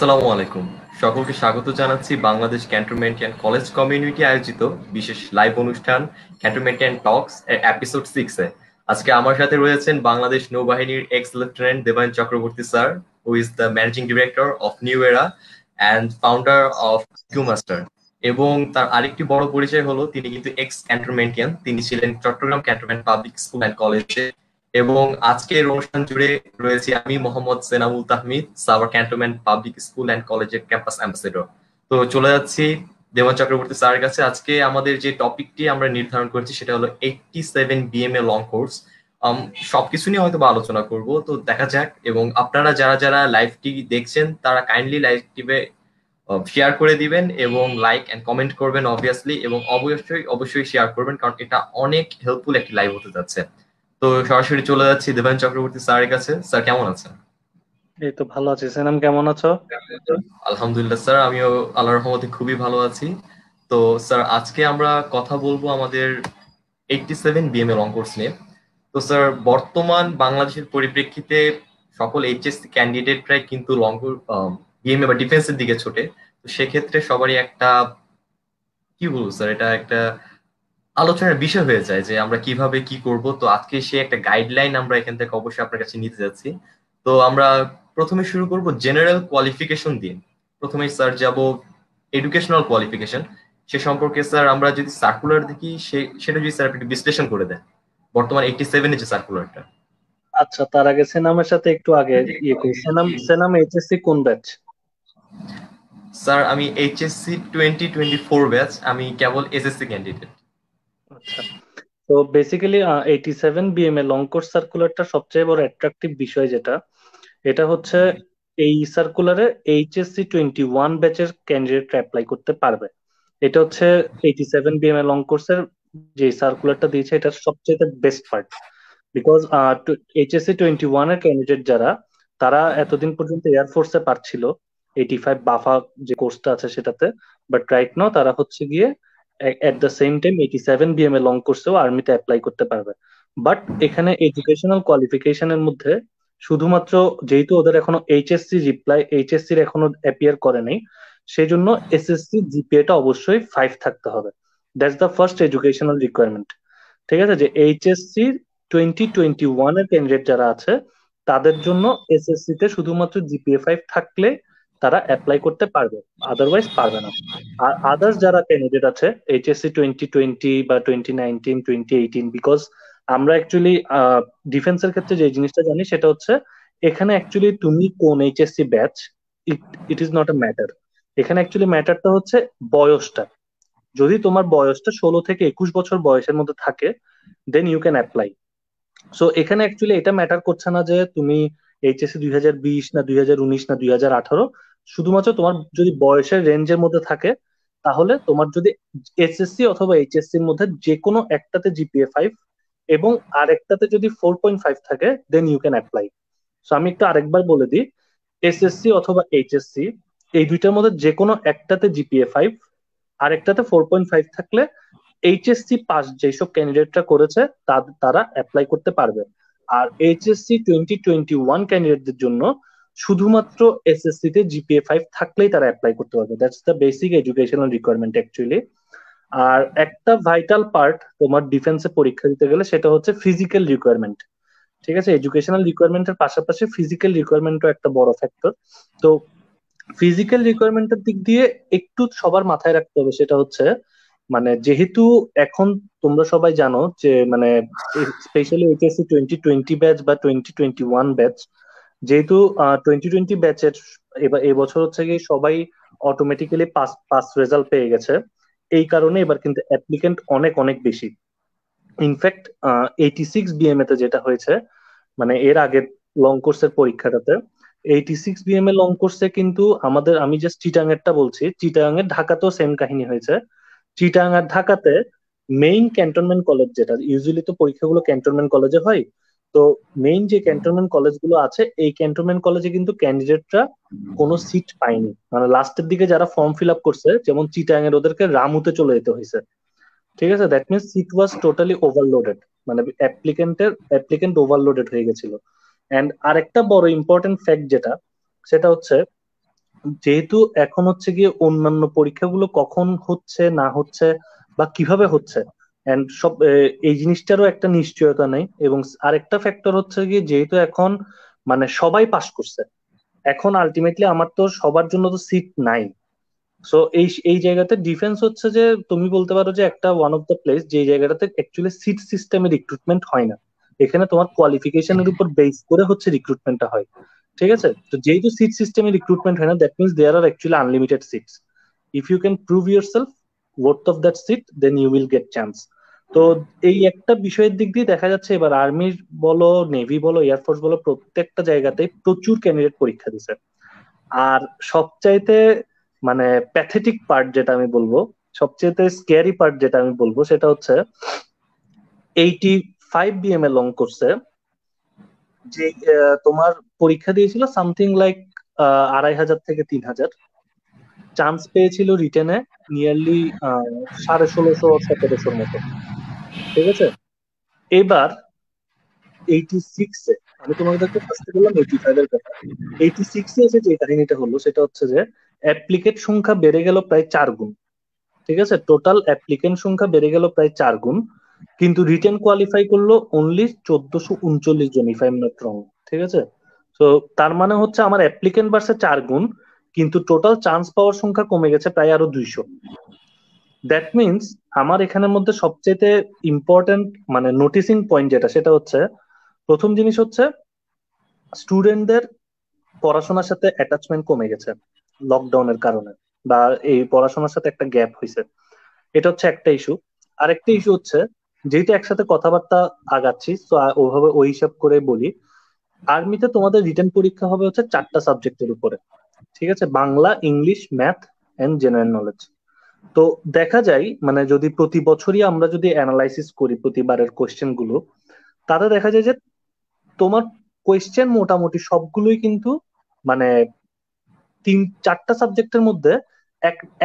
আসসালামু আলাইকুম। সকলকে স্বাগত জানাচ্ছি বাংলাদেশ ক্যান্টনমেন্টিয়ান কলেজ কমিউনিটি আয়োজিত বিশেষ লাইভ অনুষ্ঠান ক্যান্টনমেন্টিয়ান টকস এর এপিসোড 6 এ। আজকে আমার সাথে রয়েছেন বাংলাদেশ নৌবাহিনীর x lieutenant Debayan Chakraborty sir, who is the managing director of new এরা অ্যান্ড ফাউন্ডার অফ কিউমাস্টার। এবং তার আরেকটি বড় পরিচয় হলো তিনি কিন্তু এক্স ক্যান্টনমেন্টিয়ান, তিনি ছিলেন Chattogram cantonment public school and কলেজে। এবং আজকের অনুষ্ঠান জুড়ে রয়েছি আমি Mohammad Senamul Tahmid, Savar cantonment public school and কলেজের ক্যাম্পাস অ্যাম্বাসেডর। তো চলে যাচ্ছি দেওয়ান চক্রবর্তী স্যারের কাছে। আজকে আমাদের যে টপিকটি আমরা নির্ধারণ করেছি সেটা হলো 87 বিএমএ লং কোর্স। সবকিছু নিয়ে হয়তো বা আলোচনা করব, তো দেখা যাক। এবং আপনারা যারা যারা লাইভটি দেখছেন তারা কাইন্ডলি লাইভটিতে শেয়ার করে দিবেন এবং লাইক এন্ড কমেন্ট করবেন অবভিয়াসলি, এবং অবশ্যই অবশ্যই শেয়ার করবেন, কারণ এটা অনেক হেল্পফুল একটি লাইভ হতে যাচ্ছে। তো সরাসরি চলে যাচ্ছি দেবায়ন চক্রবর্তী স্যারের কাছে। স্যার কেমন আছেন? এই তো ভালো আছি। সেনাম, কেমন আছো? আলহামদুলিল্লাহ স্যার, আমিও আল্লাহর রহমতে খুবই ভালো আছি। তো স্যার আজকে আমরা কথা বলবো আমাদের 87 বিএমএ লং কোর্স নিয়ে। তো স্যার, বর্তমান বাংলাদেশের পরিপ্রেক্ষিতে সকল এইচএসসি ক্যান্ডিডেটরাই কিন্তু লং বিএমএ বা ডিফেন্সের দিকে ছোটে। তো সেক্ষেত্রে সবারই একটা, কি বলবো স্যার, এটা একটা আলোচনার বিষয় হয়ে যায় যে আমরা কিভাবে কি করব। তো আজকে সে একটা গাইডলাইন আমরা এখান থেকে অবশ্যই আপনার কাছে নিতে যাচ্ছি। তো আমরা প্রথমে শুরু করব জেনারেল কোয়ালিফিকেশন দিয়ে। প্রথমে স্যার যাব এডুকেশনাল কোয়ালিফিকেশন। সে সম্পর্কে স্যার আমরা যদি সার্কুলার দেখি, সেটা যদি স্যার একটু বিশ্লেষণ করে দেন, বর্তমান 87 এর যে সার্কুলারটা। আচ্ছা, তার আগে সেনামের সাথে একটু আগে ইয়ে করি। সেনাম সেনাম এইচএসসি কোন ব্যাচ? স্যার আমি এইচএসসি 2024 ব্যাচ, আমি কেবল এসএসসি ক্যান্ডিডেট। আচ্ছা, তো বেসিক্যালি 87 বিএমএ লং কোর্স সার্কুলারটা সবচেয়ে বড় অ্যাট্রাকটিভ বিষয় যেটা, এটা হচ্ছে এই সার্কুলারে এইচএসসি 21 ব্যাচের ক্যান্ডিডেটরা অ্যাপ্লাই করতে পারবে। এটা হচ্ছে 87 বিএমএ লং কোর্সের যে সার্কুলারটা দিয়েছে, এটা সবচেয়ে বেস্ট পার্ট। বিকজ এইচএসসি 21 এর ক্যান্ডিডেট যারা, তারা এতদিন পর্যন্ত এয়ারফোর্সে পারছিল 85 বাফা যে কোর্সটা আছে সেটাতে, বাট রাইট নাও তারা হচ্ছে গিয়ে at the same time 87 BMA long কোর্সেও আর্মিতে অ্যাপ্লাই করতে পারবে। বাট এখানে এডুকেশনাল কোয়ালিফিকেশনের মধ্যে শুধুমাত্র, যেহেতু ওদের এখনো এইচএসসির এখনো অ্যাপিয়ার করে নাই, সেই জন্য এসএসসি জিপিএটা অবশ্যই 5 থাকতে হবে। That's the first educational requirement. ঠিক আছে, যে এইচএসসি 2021 এর ক্যান্ডিডেট যারা আছে তাদের জন্য এসএসসি তে শুধুমাত্র জিপিএ 5 থাকলে তারা অ্যাপ্লাই করতে পারবে, আদারওয়াইজ পারবে না। আর আদার্স যারা ক্যান্ডিডেট আছে এইচএসসি 2020 বা 2019 2018, বিকজ আমরা অ্যাকচুয়ালি ডিফেন্সের ক্ষেত্রে যে জিনিসটা জানি সেটা হচ্ছে, এখানে অ্যাকচুয়ালি তুমি কোন HSC batch, it it is not a matter. এখানে অ্যাকচুয়ালি ম্যাটারটা হচ্ছে বয়সটা। যদি তোমার বয়সটা 16 থেকে 21 বছর বয়সের মধ্যে থাকে, then you can apply. So এখানে অ্যাকচুয়ালি এটা ম্যাটার করছে না যে তুমি এইচএসসি 2020 না 2019 না 2018। শুধুমাত্র তোমার যদি বয়সের রেঞ্জের মধ্যে থাকে, তাহলে তোমার যদি এসএসসি অথবা এইচএসসি এর মধ্যে যে কোনো একটাতে জিপিএ 5 এবং আরেকটাতে যদি 4.5 থাকে, then you can apply. So আমি একটু আরেকবার বলে দিই, এসএসসি অথবা এইচএসসি এই দুইটার মধ্যে যে কোনো একটাতে জিপিএ 5, আরেকটাতে 4.5 থাকলে এইচএসসি পাস যেসব ক্যান্ডিডেটরা করেছে তারা অ্যাপ্লাই করতে পারবে। আর এইচএসসি 2021 ক্যান্ডিডেটদের জন্য শুধুমাত্র এসএসসি তে জিপিএ 5 থাকলেই তারা অ্যাপ্লাই করতে পারবে। That's the basic educational requirement actually. আর একটা ভাইটাল পার্ট তোমার ডিফেন্সে পরীক্ষা দিতে গেলে, সেটা হচ্ছে ফিজিক্যাল রিকোয়ারমেন্ট। ঠিক আছে, এডুকেশনাল রিকোয়ারমেন্টের পাশাপাশি ফিজিক্যাল রিকোয়ারমেন্টও একটা বড় ফ্যাক্টর। তো ফিজিক্যাল রিকোয়ারমেন্টের দিক দিয়ে একটু সবার মাথায় রাখতে হবে, সেটা হচ্ছে মানে যেহেতু এখন তোমরা সবাই জানো যে মানে স্পেশালি এইচএসসি 2020 ব্যাচ বা 2021 ব্যাচ, যেহেতু 2020 ব্যাচের এবার এবছর হচ্ছে কি সবাই অটোমেটিক্যালি পাস পাস রেজাল্ট পেয়ে গেছে। এই কারণে এবার কিন্তু অ্যাপ্লিকেন্ট অনেক অনেক বেশি। ইনফ্যাক্ট 86 বিএমএ তে যেটা হয়েছে, মানে এর আগের লং কোর্সের পরীক্ষাটাতে 86 বিএমএ লং কোর্সে কিন্তু আমাদের, আমি জাস্ট চিটাং এরটা বলছি, চিটাং এর ঢাকাতেও সেম কাহিনী হয়েছে। চিটাং আর ঢাকাতে মেইন ক্যান্টনমেন্ট কলেজ, যেটা ইউজুয়ালি তো পরীক্ষাগুলো ক্যান্টনমেন্ট কলেজে হয়, তো মেইন যে ক্যান্টনমেন্ট কলেজগুলো আছে এই ক্যান্টনমেন্ট কলেজে কিন্তু ক্যান্ডিডেটরা কোনো সিট পায়নি। মানে লাস্টের দিকে যারা ফর্ম ফিল আপ করছে, যেমন চিটাং এর, ওদেরকে রামুতে চলে যেতে হয়েছে। ঠিক আছে, that means seat was totally overloaded. মানে অ্যাপ্লিকেন্ট ওভারলোডেড হয়ে গেছিল। এন্ড আরেকটা বড় ইম্পর্টেন্ট ফ্যাক্ট যেটা, সেটা হচ্ছে যেহেতু এখন হচ্ছে গিয়ে অন্যান্য পরীক্ষাগুলো কখন হচ্ছে না হচ্ছে বা কিভাবে হচ্ছে এন্ড সব এই জিনিসটারও একটা নিশ্চয়তা নেই। এবং আরেকটা ফ্যাক্টর হচ্ছে গিয়ে যেহেতু এখন মানে সবাই পাশ করছে, এখন আলটিমেটলি আমার তো সবার জন্য তো সিট নাই। সো এই এই জায়গাতে ডিফেন্স হচ্ছে যে তুমি বলতে পারো যে একটা ওয়ান অফ দ্য প্লেস যে জায়গাটাতে অ্যাকচুয়ালি সিট সিস্টেমে রিক্রুটমেন্ট হয় না। এখানে তোমার কোয়ালিফিকেশনের উপর বেস করে হচ্ছে রিক্রুটমেন্টটা হয়। ঠিক আছে, তো যেহেতু সিট সিস্টেমে রিক্রুটমেন্ট হয় না, that means there are actually unlimited seats. If you can prove yourself worth of that seat, then you will get chance. তো এই একটা বিষয়ের দিক দিয়ে দেখা যাচ্ছে এবার আর্মি বলো, নেভি বলো, এয়ারফোর্স বলো, প্রত্যেকটা জায়গাতেই প্রচুর ক্যান্ডিডেট পরীক্ষা দিছে। আর সবচাইতে মানে প্যাথেটিক পার্ট যেটা আমি বলবো, সবচেয়ে স্ক্যারি পার্ট যেটা আমি বলবো সেটা হচ্ছে 85 বিএম এ লং কোর্সে যে তোমার পরীক্ষা দিয়েছিল সামথিং লাইক 2,500 থেকে 3,000, চান্স পেয়েছিল রিটেনে নিয়ারলি 1,600-1,700 মতো। ঠিক আছে, এবার 86-এ, আমি তোমাদেরকে ফার্স্টে বললাম 85 এর কথা, 86-এ এসে যে কাহিনীটা হলো সেটা হচ্ছে যে অ্যাপ্লিকেট সংখ্যা বেড়ে গেল প্রায় 4 গুণ। ঠিক আছে, টোটাল অ্যাপ্লিকেন্ট সংখ্যা বেড়ে গেল প্রায় 4 গুণ, কিন্তু রিটেন কোয়ালিফাই করলো অনলি 1,439 জন, if I am not wrong. ঠিক আছে, তো তার মানে হচ্ছে আমার অ্যাপ্লিকেন্ট বাড়ছে 4 গুণ, কিন্তু টোটাল চান্স পাওয়ার সংখ্যা কমে গেছে প্রায় আরো 200। দ্যাট মিনস আমার এখানের মধ্যে সবচেয়ে ইম্পর্টেন্ট মানে নোটিসিং পয়েন্ট যেটা সেটা হচ্ছে, প্রথম জিনিস হচ্ছে স্টুডেন্টদের পড়াশোনার সাথে অ্যাটাচমেন্ট কমে গেছে লকডাউনের কারণে, বা এই পড়াশোনার সাথে একটা গ্যাপ হয়েছে। এটা হচ্ছে একটা ইস্যু। আরেকটা ইস্যু হচ্ছে, যেহেতু একসাথে কথাবার্তা আগাচ্ছি তো ওভাবে ওই হিসাব করে বলি, আর্মিতে তোমাদের রিটেন পরীক্ষা হবে হচ্ছে 4টা সাবজেক্টের উপরে। ঠিক আছে, Bangla, English, math and general knowledge. তো দেখা যায় মানে যদি প্রতি বছরই আমরা যদি অ্যানালাইসিস করি প্রতিবারের কোয়েশ্চেন গুলো, তাতে দেখা যায় যে তোমার কোয়েশ্চেন মোটামুটি সবগুলোই কিন্তু মানে 4টা সাবজেক্টের মধ্যে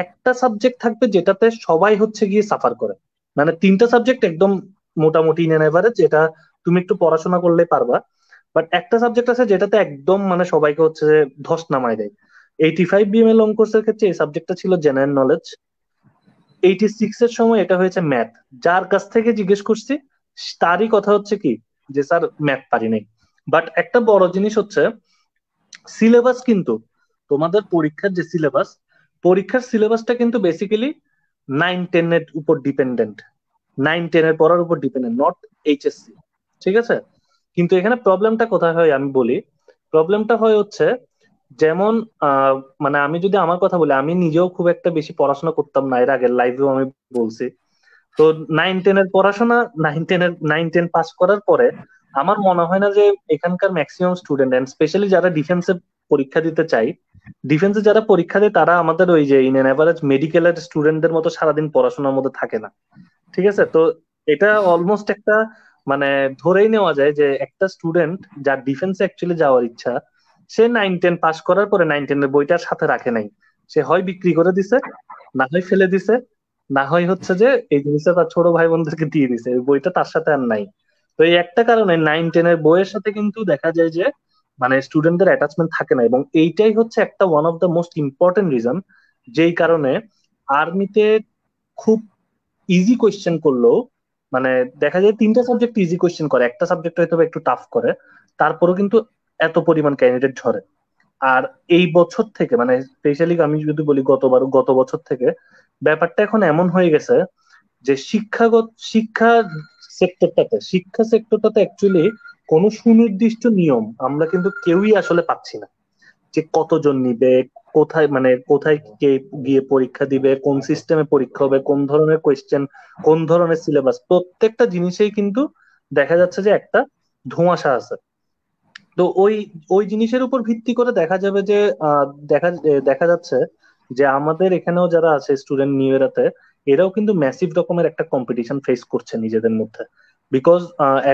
একটা সাবজেক্ট থাকবে যেটাতে সবাই হচ্ছে গিয়ে সাফার করে। মানে 3টা সাবজেক্ট একদম মোটামুটি ইন এভারেজ, যেটা তুমি একটু পড়াশোনা করলে পারবা। বাট একটা সাবজেক্ট আছে যেটাতে একদম মানে সবাইকে হচ্ছে যে ধস নামায় দেয়। 85 বিএম এর লং কোর্সের ক্ষেত্রে এই সাবজেক্টটা ছিল জেনারেল নলেজ। 86 এর সময় এটা হয়েছে ম্যাথ। যার কাছ থেকে জিজ্ঞেস করছি তারই কথা হচ্ছে কি যে স্যার ম্যাথ পারি নাই। বাট একটা বড় জিনিস হচ্ছে সিলেবাস কিন্তু, তোমাদের পরীক্ষার যে সিলেবাস, পরীক্ষার সিলেবাসটা কিন্তু বেসিক্যালি 9-10 এর উপর ডিপেন্ডেন্ট, 9-10 এর পড়ার উপর ডিপেন্ডেন্ট, নট এইচএসসি। ঠিক আছে, কিন্তু এখানে প্রবলেমটা কোথায় হয় আমি বলি। প্রবলেমটা হয় হচ্ছে যেমন মানে আমি যদি আমার কথা বলি, আমি নিজেও খুব একটা বেশি পড়াশোনা করতাম না, এর আগের লাইভেও আমি বলছি। তো 9-10 এর পড়াশোনা, 9-10 পাস করার পরে আমার মনে হয় না যে এখানকার ম্যাক্সিমাম স্টুডেন্ট এন্ড স্পেশালি যারা ডিফেন্সে পরীক্ষা দিতে চাই, ডিফেন্সে যারা পরীক্ষা দেয় তারা আমাদের ওই যে ইন এন এভারেজ মেডিকেলের স্টুডেন্টদের মতো সারাদিন পড়াশোনার মধ্যে থাকে না। ঠিক আছে, তো এটা অলমোস্ট একটা মানে ধরেই নেওয়া যায় যে একটা স্টুডেন্ট যার ডিফেন্সে অ্যাকচুয়ালি যাওয়ার ইচ্ছা, সে 9-10 পাস করার পরে 9-10 এর বইটার সাথে রাখে নাই। সে হয় বিক্রি করে দিছে, না হয় ফেলে দিছে, না হয় হচ্ছে যে এই জিনিসটা তার ছোট ভাই বোনদেরকে দিয়ে দিছে, ওই বইটা তার সাথে আর নাই। তো এই একটা কারণে 9-10 এর বইয়ের সাথে কিন্তু দেখা যায় যে মানে স্টুডেন্টদের অ্যাটাচমেন্ট থাকে না, এবং এইটাই হচ্ছে একটা one of the most important reason যেই কারণে আর্মিতে খুব ইজি কোয়েশ্চেন করলেও মানে দেখা যায় 3টা সাবজেক্ট ইজি কোয়েশ্চেন করে, একটা সাবজেক্ট হয়তো বা একটু টাফ করে, তারপরেও কিন্তু এত পরিমাণ ক্যান্ডিডেট ঝরে। আর এই বছর থেকে মানে স্পেশালি আমি যদি বলি গত বছর থেকে ব্যাপারটা এখন এমন হয়ে গেছে যে শিক্ষা সেক্টরটাতে অ্যাকচুয়ালি কোনো সুনির্দিষ্ট নিয়ম আমরা কিন্তু কেউই আসলে পাচ্ছি না, যে কতজন নিবে, কোথায় মানে কোথায় কে গিয়ে পরীক্ষা দিবে, কোন সিস্টেমে পরীক্ষা হবে, কোন ধরনের কোয়েশ্চেন, কোন ধরনের সিলেবাস, প্রত্যেকটা জিনিসেই কিন্তু দেখা যাচ্ছে যে একটা ধোঁয়াশা আছে। তো ওই ওই জিনিসের উপর ভিত্তি করে দেখা যাবে যে দেখা যাচ্ছে যে আমাদের এখানেও যারা আছে স্টুডেন্ট নিউ এরাতে, এরাও কিন্তু ম্যাসিভ রকমের একটা কম্পিটিশন ফেস করছে নিজেদের মধ্যে। বিকজ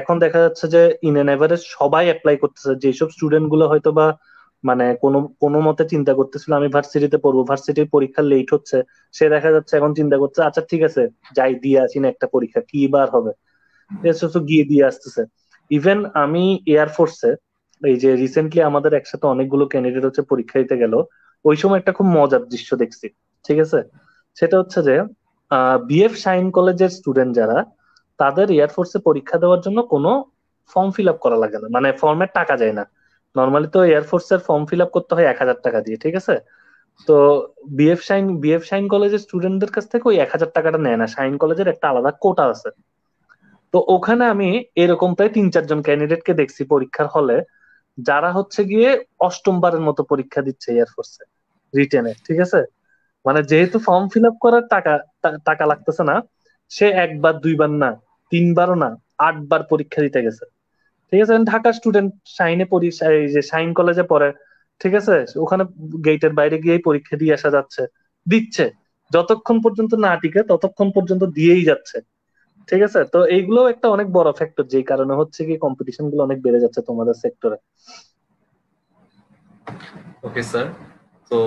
এখন দেখা যাচ্ছে যে ইন এন এভারেজ সবাই অ্যাপ্লাই করতেছে, যেসব স্টুডেন্ট গুলো হয়তো বা মানে কোনো কোনো মতে চিন্তা করতেছিল আমি ভার্সিটিতে পড়বো, ভার্সিটির পরীক্ষা লেট হচ্ছে, সে দেখা যাচ্ছে এখন চিন্তা করছে আচ্ছা ঠিক আছে যাই দিয়ে আসি না একটা পরীক্ষা, কি বার হবে, এসব গিয়ে দিয়ে আসতেছে। ইভেন আমি এয়ারফোর্সে এই যে রিসেন্টলি আমাদের একসাথে অনেকগুলো ক্যান্ডিডেট হচ্ছে পরীক্ষা দিতে গেল, ওই সময় একটা খুব মজার দৃশ্য দেখছি। ঠিক আছে, সেটা হচ্ছে যে বিএফ শাইন কলেজের স্টুডেন্ট যারা, তাদের এয়ারফোর্সে পরীক্ষা দেওয়ার জন্য কোনো ফর্ম ফিল আপ করা লাগে না, মানে ফর্মের টাকা যায় না। নর্মালি তো এয়ারফোর্সের ফর্ম ফিল আপ করতে হয় 1,000 টাকা দিয়ে, ঠিক আছে? তো বিএফ শাইন কলেজের স্টুডেন্টদের কাছ থেকে ওই 1,000 টাকাটা নেয় না, শাইন কলেজের একটা আলাদা কোটা আছে। তো ওখানে আমি এরকম প্রায় 3-4 জন ক্যান্ডিডেটকে দেখছি পরীক্ষার হলে, যারা হচ্ছে গিয়ে অষ্টমবারের মতো পরীক্ষা দিচ্ছে এয়ারফোর্সে রিটেনে, ঠিক আছে? মানে যেহেতু ফর্ম ফিল আপ করার টাকা টাকা লাগতেছে না, সে একবার দুইবার না, তিনবারও না, 8বার পরীক্ষা দিতে গেছে। ঠিক আছে, ঢাকা স্টুডেন্ট, শাইনে পড়ি, এই যে শাইন কলেজে পড়ে, ঠিক আছে? ওখানে গেটের বাইরে গিয়েই পরীক্ষা দিয়ে আসা যাচ্ছে, দিচ্ছে, যতক্ষণ পর্যন্ত না টিকে ততক্ষণ পর্যন্ত দিয়েই যাচ্ছে। ঠিক আছে, তো এইগুলো একটা অনেক বড় ফ্যাক্টর, যেই কারণে হচ্ছে কি কম্পিটিশন গুলো অনেক বেড়ে যাচ্ছে তোমাদের সেক্টরে। Okay sir. তো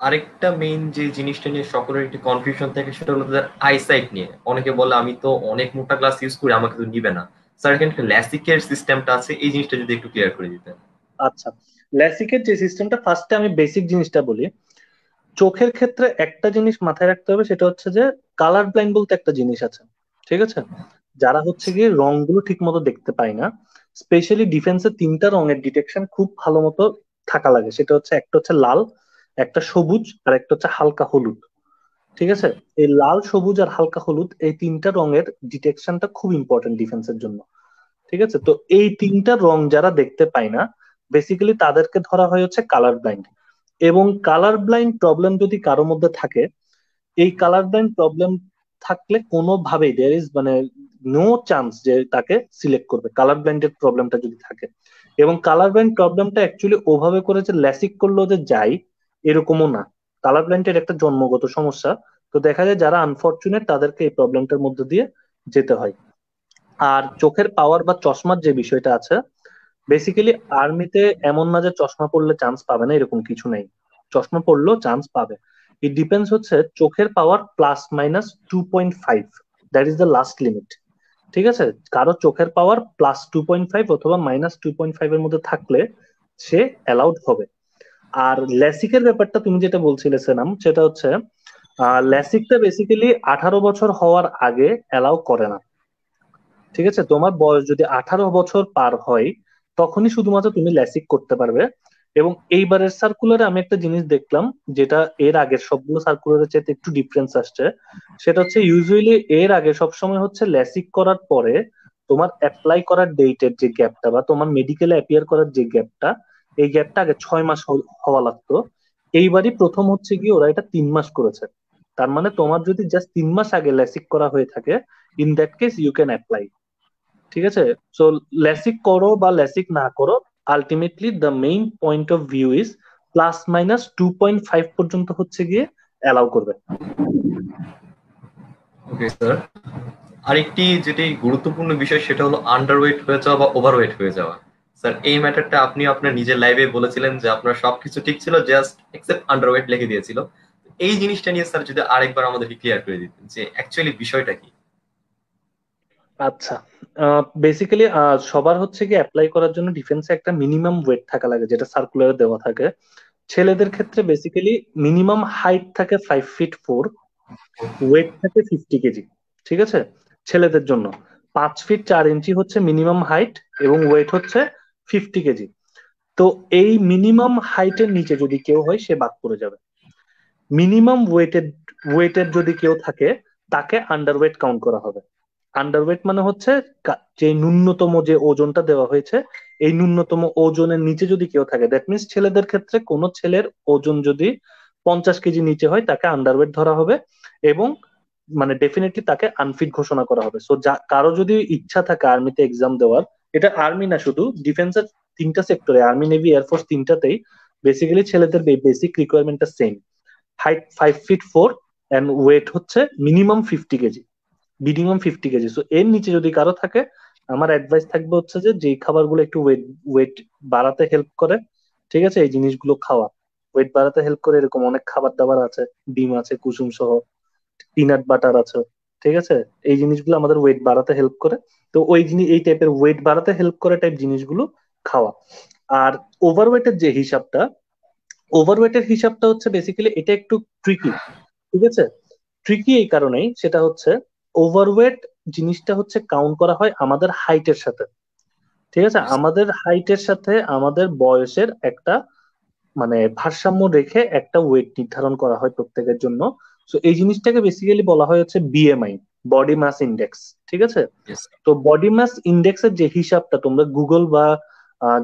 আরেকটা মেইন যে জিনিসটা নিয়ে সকলের একটি কনফিউশন থাকে সেটা হলো তাদের আইসাইট নিয়ে। অনেকে বলে আমি তো অনেক মোটা গ্লাস ইউজ করি, আমাকে তো নিবে না। স্যার এখানে ল্যাসিকের সিস্টেমটা আছে, এই জিনিসটা যদি একটু ক্লিয়ার করে দিতেন। আচ্ছা, ল্যাসিকের যে সিস্টেমটা, ফার্স্টে আমি বেসিক জিনিসটা বলি। চোখের ক্ষেত্রে একটা জিনিস মাথায় রাখতে হবে, সেটা হচ্ছে যে কালার ব্লাইন্ড বলতে একটা জিনিস আছে, ঠিক আছে? যারা হচ্ছে গিয়ে রংগুলো ঠিক মতো দেখতে পায় না, স্পেশালি ডিফেন্সে 3টা রঙের ডিটেকশন খুব ভালো মতো থাকা লাগে। সেটা হচ্ছে, একটা হচ্ছে লাল, একটা সবুজ, আর একটা হচ্ছে হালকা হলুদ। ঠিক আছে, এই লাল, সবুজ আর হালকা হলুদ, এই 3টা রঙের ডিটেকশনটা খুব ইম্পর্টেন্ট ডিফেন্সের জন্য। ঠিক আছে, তো এই 3টা রং যারা দেখতে পায় না, বেসিক্যালি তাদেরকে ধরা হয় হচ্ছে কালার ব্লাইন্ড। এবং কালার ব্লাইন্ড প্রবলেম যদি কারোর মধ্যে থাকে, এই কালার ব্লাইন্ড প্রবলেম থাকলে কোনোভাবেই দেয়ার ইজ মানে নো চান্স যে তাকে সিলেক্ট করবে, কালার ব্লাইন্ডের প্রবলেমটা যদি থাকে। এবং কালার ব্লাইন্ড প্রবলেমটা অ্যাকচুয়ালি ওভাবে করে যে ল্যাসিক করলেও যে যায়, এরকমও না। কালার ব্লাইন্ডের একটা জন্মগত সমস্যা। তো দেখা যায় যারা আনফরচুনেট তাদেরকে এই প্রবলেমটার মধ্যে দিয়ে যেতে হয়। আর চোখের পাওয়ার বা চশমার যে বিষয়টা আছে, বেসিক্যালি আর্মিতে এমন না যে চশমা পড়লে চান্স পাবে না, এরকম কিছু নেই। চশমা পড়লেও চান্স পাবে। ইট ডিপেন্ডস হচ্ছে চোখের পাওয়ার +-2.5, that is the last limit. ঠিক আছে, কারো চোখের পাওয়ার +2.5 অথবা -2.5 এর মধ্যে থাকলে সে অ্যালাউড হবে। আর ল্যাসিকের ব্যাপারটা তুমি যেটা বলছিলে সেনাম, সেটা হচ্ছে ল্যাসিকটা বেসিক্যালি 18 বছর হওয়ার আগে অ্যালাউ করে না। ঠিক আছে, তোমার বয়স যদি 18 বছর পার হয়, তখনই শুধুমাত্র তুমি ল্যাসিক করতে পারবে। এবং এইবারের সার্কুলারে আমি একটা জিনিস দেখলাম, যেটা এর আগের সবগুলো সার্কুলারের চাইতে একটু ডিফারেন্স আসছে। সেটা হচ্ছে ইউজুয়ালি এর আগে সবসময় হচ্ছে ল্যাসিক করার পরে তোমার অ্যাপ্লাই করার ডেটের যে গ্যাপটা বা তোমার মেডিকেলে অ্যাপিয়ার করার যে গ্যাপটা, এই গ্যাপটা আগে 6 মাস হওয়া লাগতো। এইবারই প্রথম হচ্ছে কি ওরা এটা 3 মাস করেছে। তার মানে তোমার যদি জাস্ট 3 মাস আগে ল্যাসিক করা হয়ে থাকে, in that case you can apply. ঠিক আছে, সো ল্যাসিক করো বা ল্যাসিক না করো, ultimately the main point of view is +-2.5 পর্যন্ত হচ্ছে গিয়ে অ্যালাউ করবে। Okay sir. আরেকটি যেটি গুরুত্বপূর্ণ বিষয় সেটা হলো আন্ডারওয়েট হয়ে যাওয়া বা ওভারওয়েট হয়ে যাওয়া। স্যার এই ম্যাটারটা আপনি আপনার নিজের লাইভে বলেছিলেন যে আপনার সবকিছু ঠিক ছিল, জাস্ট এক্সেপ্ট আন্ডারওয়েট লিখে দিয়েছিল। এই জিনিসটা নিয়ে স্যার যদি আরেকবার আমাদেরকে ক্লিয়ার করে দিতেন যে অ্যাকচুয়ালি বিষয়টা কি। আচ্ছা, বেসিক্যালি সবার হচ্ছে কি অ্যাপ্লাই করার জন্য ডিফেন্সে একটা মিনিমাম ওয়েট থাকা লাগে, যেটা সার্কুলারে দেওয়া থাকে। ছেলেদের ক্ষেত্রে বেসিক্যালি মিনিমাম হাইট থাকে 5 ফিট 4, ওয়েট থাকে 50 কেজি। ঠিক আছে, ছেলেদের জন্য 5 ফিট 4 ইঞ্চি হচ্ছে মিনিমাম হাইট, এবং ওয়েট হচ্ছে 50 কেজি। তো এই মিনিমাম হাইটের নিচে যদি কেউ হয়, সে বাদ পড়ে যাবে। মিনিমাম ওয়েটের যদি কেউ থাকে, তাকে আন্ডারওয়েট কাউন্ট করা হবে। আন্ডারওয়েট মানে হচ্ছে যে ন্যূনতম যে ওজনটা দেওয়া হয়েছে, এই ন্যূনতম ওজনের নিচে যদি কেউ থাকে, দ্যাট মিনস ছেলেদের ক্ষেত্রে কোনো ছেলের ওজন যদি 50 কেজি নিচে হয়, তাকে আন্ডারওয়েট ধরা হবে। এবং মানে ডেফিনেটলি তাকে আনফিট ঘোষণা করা হবে। সো কারো যদি ইচ্ছা থাকে আর্মিতে এক্সাম দেওয়ার, এটা আর্মি না, শুধু ডিফেন্সের 3টা সেক্টরে, আর্মি নেভি এয়ারফোর্স 3টাতেই বেসিক্যালি ছেলেদের বেসিক রিকোয়ারমেন্টটা same. Height 5 feet 4, and weight হচ্ছে minimum 50 KG. Minimum 50 KG, so এর নিচে যদি কারো থাকে, আমার অ্যাডভাইস থাকবে হচ্ছে যে যেই খাবারগুলো একটু ওয়েট বাড়াতে হেল্প করে, ঠিক আছে, এই জিনিসগুলো খাওয়া। ওয়েট বাড়াতে হেল্প করে এরকম অনেক খাবার দাবার আছে, ডিম আছে কুসুম সহ, পিনাট বাটার আছে। ঠিক আছে, এই জিনিসগুলো আমাদের ওয়েট বাড়াতে হেল্প করে। তো ওই জিনিস, এই টাইপের ওয়েট বাড়াতে হেল্প করে টাইপ জিনিসগুলো খাওয়া। আর ওভারওয়েটের যে হিসাবটা, ওভারওয়েটের হিসাবটা হচ্ছে বেসিক্যালি এটা একটু ট্রিকি, ঠিক আছে? ট্রিকি এই কারণেই, সেটা হচ্ছে ওভারওয়েট জিনিসটা হচ্ছে কাউন্ট করা হয় আমাদের হাইটের সাথে, ঠিক আছে? আমাদের হাইটের সাথে আমাদের বয়সের একটা মানে ভারসাম্য রেখে একটা ওয়েট নির্ধারণ করা হয় প্রত্যেকের জন্য। তো এই জিনিসটাকে বেসিক্যালি বলা হয় হচ্ছে বিএমআই, বডি মাস ইন্ডেক্স, ঠিক আছে? Yes. তো বডি মাস ইন্ডেক্সের যে হিসাবটা তোমরা গুগল বা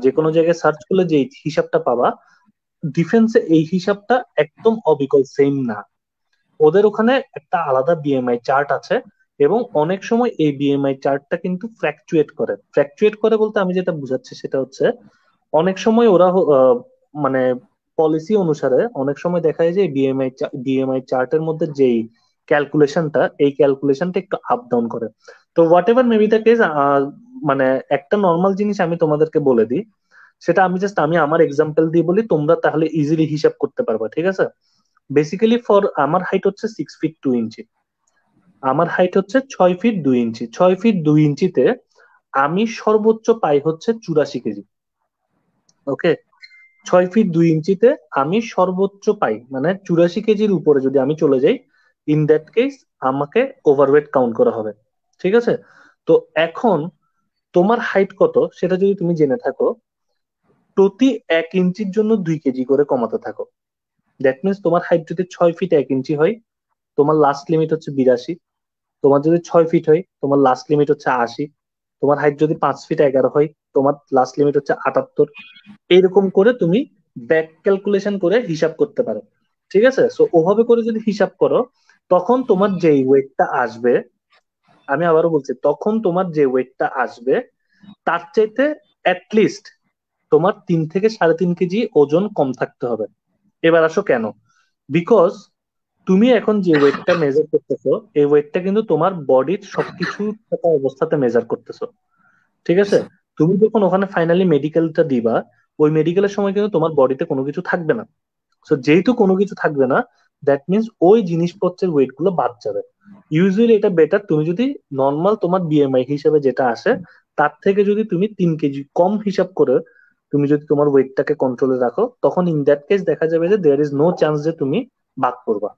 যে কোনো জায়গায় সার্চ করলে যে হিসাবটা পাবা, ডিফেন্সে এই হিসাবটা একদম অবিকল সেম না। ওদের ওখানে একটা আলাদা বিএমআই চার্ট আছে, এবং অনেক সময় এই বিএমআই চার্টটা কিন্তু ফ্ল্যাকচুয়েট করে বলতে আমি যেটা বুঝাচ্ছি সেটা হচ্ছে অনেক সময় ওরা মানে পলিসি অনুসারে অনেক সময় দেখা যায় যে বিএমআই চার্টের মধ্যে যেই ক্যালকুলেশনটা, এই ক্যালকুলেশনটা একটু আপ ডাউন করে। তো what ever maybe the case, মানে একটা নর্মাল জিনিস আমি তোমাদেরকে বলে দিই, সেটা আমি আমার এক্সাম্পল দিয়ে বলি, তোমরা তাহলে ইজিলি হিসাব করতে পারবা, ঠিক আছে? বেসিক্যালি আমার হাইট হচ্ছে 6 ফিট 2 ইঞ্চি। আমার হাইট হচ্ছে 6 ফিট 2 ইঞ্চি। 6 ফিট 2 ইঞ্চিতে আমি সর্বোচ্চ পাই হচ্ছে 84 কেজি। ওকে, 6 ফিট 2 ইঞ্চিতে আমি সর্বোচ্চ পাই মানে 84 কেজির উপরে যদি আমি চলে যাই, ইন দ্যাট কেস আমাকে ওভারওয়েট কাউন্ট করা হবে, ঠিক আছে? তো এখন তোমার হাইট কত সেটা যদি তুমি জেনে থাকো, প্রতি 1 ইঞ্চির জন্য 2 কেজি করে কমাতে থাকো। দ্যাট মিনস তোমার হাইট যদি 6 ফিট 1 ইঞ্চি হয়, তোমার লাস্ট লিমিট হচ্ছে 82। তোমার যদি 6 ফিট হয়, তোমার লাস্ট লিমিট হচ্ছে 80। তোমার হাইট যদি 5 ফিট 11 হয়, তোমার লাস্ট লিমিট হচ্ছে 78। এইরকম করে তুমি ব্যাক ক্যালকুলেশন করে হিসাব করতে পারো, ঠিক আছে? সো ওভাবে করে যদি হিসাব করো, তখন তোমার যে ওয়েটটা আসবে, আমি আবারও বলছি, তখন তোমার যে ওয়েটটা আসবে তার চাইতে অ্যাটলিস্ট তোমার 3 থেকে 3.5 কেজি ওজন কম থাকতে হবে। এবার আসো কেন? বিকজ তুমি এখন যে ওয়েটটা মেজার করতেছো, এই ওয়েটটা কিন্তু তোমার বডির সবকিছু থাকা অবস্থাতে মেজার করতেছো, ঠিক Yes, আছে? sir. তুমি যখন ওখানে ফাইনালি মেডিকেলটা দিবা, ওই মেডিকেলের সময় কিন্তু তোমার বডিতে কোনো কিছু থাকবে না। তো যেহেতু কোনো কিছু থাকবে না, দ্যাট মিনস ওই জিনিসপত্রের ওয়েট গুলো বাদ যাবে। ইউজুয়ালি এটা বেটার, তুমি যদি নর্মাল তোমার বিএমআই হিসেবে যেটা আসে তার থেকে যদি তুমি 3 কেজি কম হিসাব করে তুমি যদি তোমার ওয়েটটাকে কন্ট্রোলে রাখো, তখন ইন দ্যাট কেস দেখা যাবে যে দেয়ার ইজ নো চান্স যে তুমি বাদ করবা।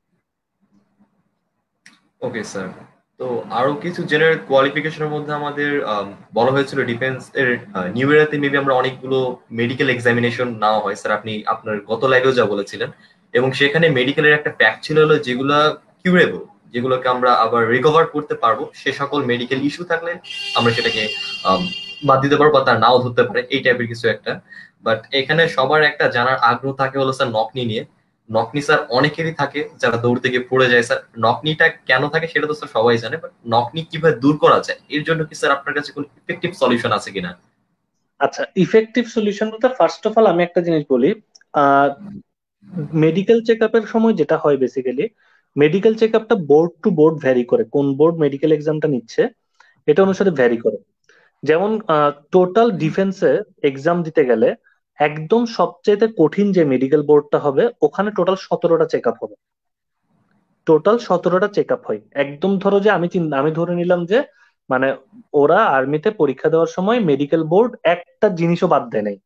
Okay sir. তো আরো কিছু জেনারেল কোয়ালিফিকেশনের মধ্যে আমাদের বলা হয়েছিল ডিফেন্স এর নিউ এরাতে মেবি আমরা অনেকগুলো মেডিকেল এক্সামিনেশন নেওয়া হয় স্যার, আপনি আপনার গত লাইভেও যা বলেছিলেন। এবং সেখানে মেডিকেলের একটা ফ্যাক্ট ছিল হলো যেগুলা কিউরেবল, যেগুলোকে আমরা আবার রিকভার করতে পারবো, সে সকল মেডিকেল ইস্যু থাকলে আমরা সেটাকে আম, বাদ দিতে পারবো বা তার নাও ধরতে পারে, এই টাইপের কিছু একটা। বাট এখানে সবার একটা জানার আগ্রহ থাকে হলো স্যার নকনি নিয়ে। নকনি স্যার অনেকেরই থাকে যারা দৌড় থেকে পড়ে যায় স্যার। নকনিটা কেন থাকে সেটা তো স্যার সবাই জানে, বাট নকনি কিভাবে দূর করা যায় এর জন্য কি স্যার আপনার কাছে কোনো ইফেক্টিভ সলিউশন আছে কিনা? আচ্ছা, ইফেক্টিভ সলিউশন বলতে ফার্স্ট অফ অল আমি একটা জিনিস বলি। আহ মেডিকেল চেক আপের সময় যেটা হয় বেসিক্যালি, মেডিকেল চেক আপটা বোর্ড টু বোর্ড ভ্যারি করে, কোন বোর্ড মেডিকেল এক্সামটা নিচ্ছে এটা অনুসারে ভ্যারি করে। যেমন টোটাল ডিফেন্সে এক্সাম দিতে গেলে একদম সবচেয়ে কঠিন যে মেডিকেল বোর্ডটা হবে, ওখানে টোটাল 17টা চেক আপ হবে। টোটাল 17টা চেক আপ হয়। একদম ধরো যে আমি ধরে নিলাম যে মানে ওরা আর্মিতে পরীক্ষা দেওয়ার সময় মেডিকেল বোর্ড একটা জিনিসও বাদ দেয় নাই,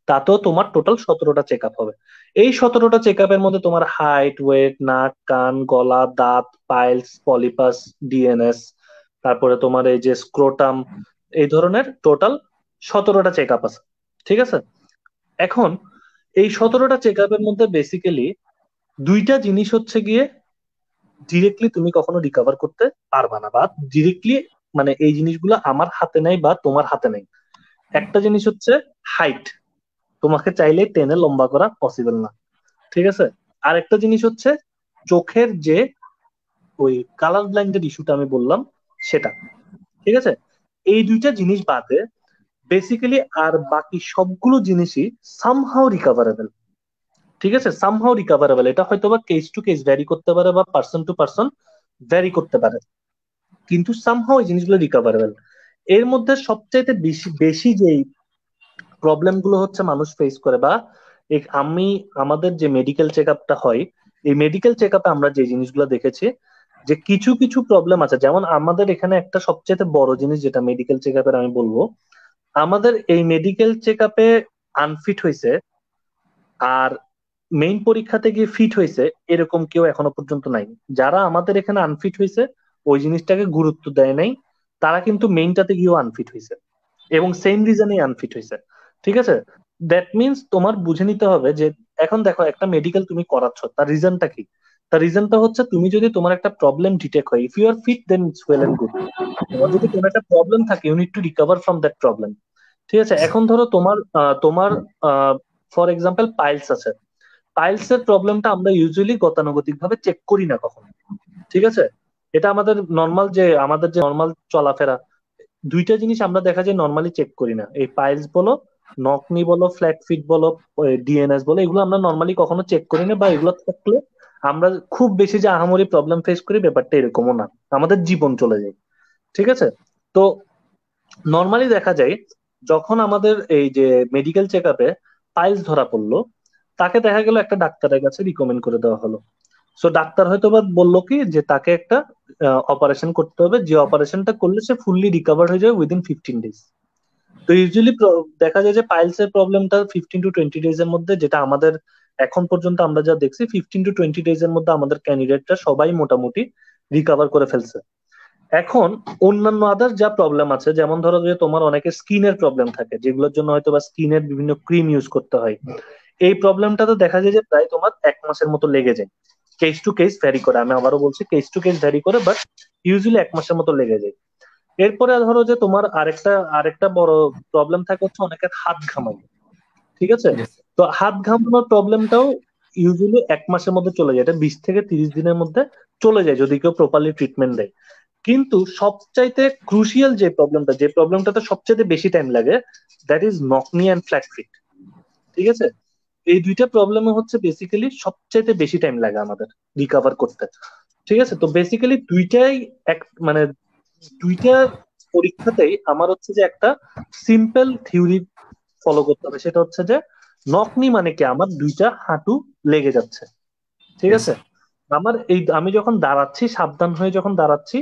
তাতেও তোমার টোটাল 17টা চেক আপ হবে। এই 17টা চেক আপের মধ্যে তোমার হাইট, ওয়েট, নাক, কান, গলা, দাঁত, পাইলস, পলিপাস, ডিএনএস, তারপরে তোমার এই যে স্ক্রোটাম, এই ধরনের টোটাল 17টা চেক আপ আছে, ঠিক আছে? এখন এই 17টা চেক আপের মধ্যে বেসিক্যালি দুইটা জিনিস হচ্ছে গিয়ে ডিরেক্টলি তুমি কখনো রিকভার করতে পারবা না, বা ডিরেক্টলি মানে এই জিনিসগুলো আমার হাতে নাই বা তোমার হাতে নাই। একটা জিনিস হচ্ছে হাইট, তোমাকে চাইলে টেনে লম্বা করা পসিবল না, ঠিক আছে? আর একটা জিনিস হচ্ছে চোখের যে ওই কালার ব্লাইন্ডের ইস্যুটা আমি বললাম, সেটা, ঠিক আছে? এই দুইটা জিনিস বাদে বেসিক্যালি আর বাকি সবগুলো জিনিসই সামহাও রিকভারেবল, ঠিক আছে? সামহাও রিকভারেবল, এটা হয়তো বা কেস টু কেস ভ্যারি করতে পারে বা পার্সন টু পার্সন ভ্যারি করতে পারে, কিন্তু সামহাও এই জিনিসগুলো রিকভারেবল। এর মধ্যে সবচাইতে বেশি বেশি যেই প্রবলেম গুলো হচ্ছে মানুষ ফেস করে, বা আমি আমাদের যে মেডিকেল চেক আপটা হয়, এই মেডিকেল চেক আপে আমরা যে জিনিসগুলো দেখেছি যে কিছু কিছু প্রবলেম আছে। যেমন আমাদের এখানে একটা সবচেয়ে বড় জিনিস যেটা মেডিকেল চেক আপের আমি বলবো, আমাদের এই মেডিকেল চেক আপে আনফিট হয়েছে আর মেইন পরীক্ষাতে গিয়ে ফিট হয়েছে এরকম কেউ এখনো পর্যন্ত নাই। যারা আমাদের এখানে আনফিট হয়েছে ওই জিনিসটাকে গুরুত্ব দেয় নাই, তারা কিন্তু মেইনটাতে গিয়েও আনফিট হয়েছে এবং সেম রিজনেই আনফিট হয়েছে। ঠিক আছে, দ্যাট মিনস তোমার বুঝে নিতে হবে যে এখন দেখো একটা মেডিকেল তুমি করাচ্ছ, তার রিজনটা কি? তার রিজনটা হচ্ছে তুমি যদি তোমার একটা প্রবলেম ডিটেক্ট হয়, if you are fit then it's well and good. তোমার যদি কোনো একটা প্রবলেম থাকে you need to recover from that problem. ঠিক আছে, এখন ধরো তোমার ফর এক্সাম্পল পাইলস আছে। পাইলস এর প্রবলেমটা আমরা ইউজুয়ালি গতানুগতিক ভাবে চেক করি না কখনো। ঠিক আছে, এটা আমাদের যে নর্মাল চলাফেরা, দুইটা জিনিস আমরা দেখা যায় নর্মালি চেক করি না। এই পাইলস বলো, নকনি বলো, ফ্ল্যাট ফিট বলো, ডিএনএস বলো, এগুলো আমরা নর্মালি কখনো চেক করি না, বা এগুলো থাকলে আমরা খুব বেশি যে আহামরি প্রবলেম ফেস করি ব্যাপারটা এরকমও না, আমাদের জীবন চলে যায়। ঠিক আছে, তো নর্মালি দেখা যায় যখন আমাদের এই যে মেডিকেল চেক আপে পাইলস ধরা পড়লো, তাকে দেখা গেল একটা ডাক্তারের কাছে রিকমেন্ড করে দেওয়া হলো। সো ডাক্তার হয়তো বা বললো কি যে তাকে একটা অপারেশন করতে হবে, যে অপারেশনটা করলে সে ফুললি রিকভার হয়ে যাবে উইদিন 15 ডেজ। তো ইউজুয়ালি দেখা যায় যে পাইলস এর প্রবলেমটা 15 to 20 ডেজ এর মধ্যে, যেটা আমাদের এখন পর্যন্ত আমরা যা দেখছি 15 to 20 ডেজ এর মধ্যে আমাদের ক্যান্ডিডেটরা সবাই মোটামুটি রিকভার করে ফেলছে। এখন অন্যান্য আদার যা প্রবলেম আছে, যেমন ধরো যে তোমার অনেকে স্কিনের প্রবলেম থাকে, যেগুলোর জন্য হয়তো বা স্কিনের বিভিন্ন ক্রিম ইউজ করতে হয়, এই প্রবলেমটা তো দেখা যায় যে প্রায় তোমার 1 মাসের মতো লেগে যায়। কেস টু কেস ভ্যারি করে, আমি আবারও বলছি কেস টু কেস ভ্যারি করে, বাট ইউজুয়ালি 1 মাসের মতো লেগে যায়। এরপরে ধরো যে তোমার আরেকটা বড় প্রবলেম থাকে হচ্ছে অনেকের হাত ঘামায়। ঠিক আছে, Yes. তো হাত ঘামানোর প্রবলেমটাও ইউজুয়ালি 1 মাসের মধ্যে চলে যায়, এটা 20 থেকে 30 দিনের মধ্যে চলে যায় যদি কেউ প্রপারলি ট্রিটমেন্ট দেয়। কিন্তু সবচাইতে ক্রুশিয়াল যে প্রবলেমটাতে সবচাইতে বেশি টাইম লাগে, that is knock knee and flat feet. ঠিক আছে, এই দুইটা প্রবলেমে হচ্ছে বেসিক্যালি সবচাইতে বেশি টাইম লাগে আমাদের রিকভার করতে। ঠিক আছে, তো বেসিক্যালি দুইটাই এক মানে দুইটা পরীক্ষাতেই আমার হচ্ছে যে একটা সিম্পল থিওরি ফলো করতে হবে, সেটা হচ্ছে যে নকনি মানে কি আমার দুইটা হাঁটু লেগে যাচ্ছে। ঠিক Yes. আছে, আমি যখন দাঁড়াচ্ছি, সাবধান হয়ে যখন দাঁড়াচ্ছি,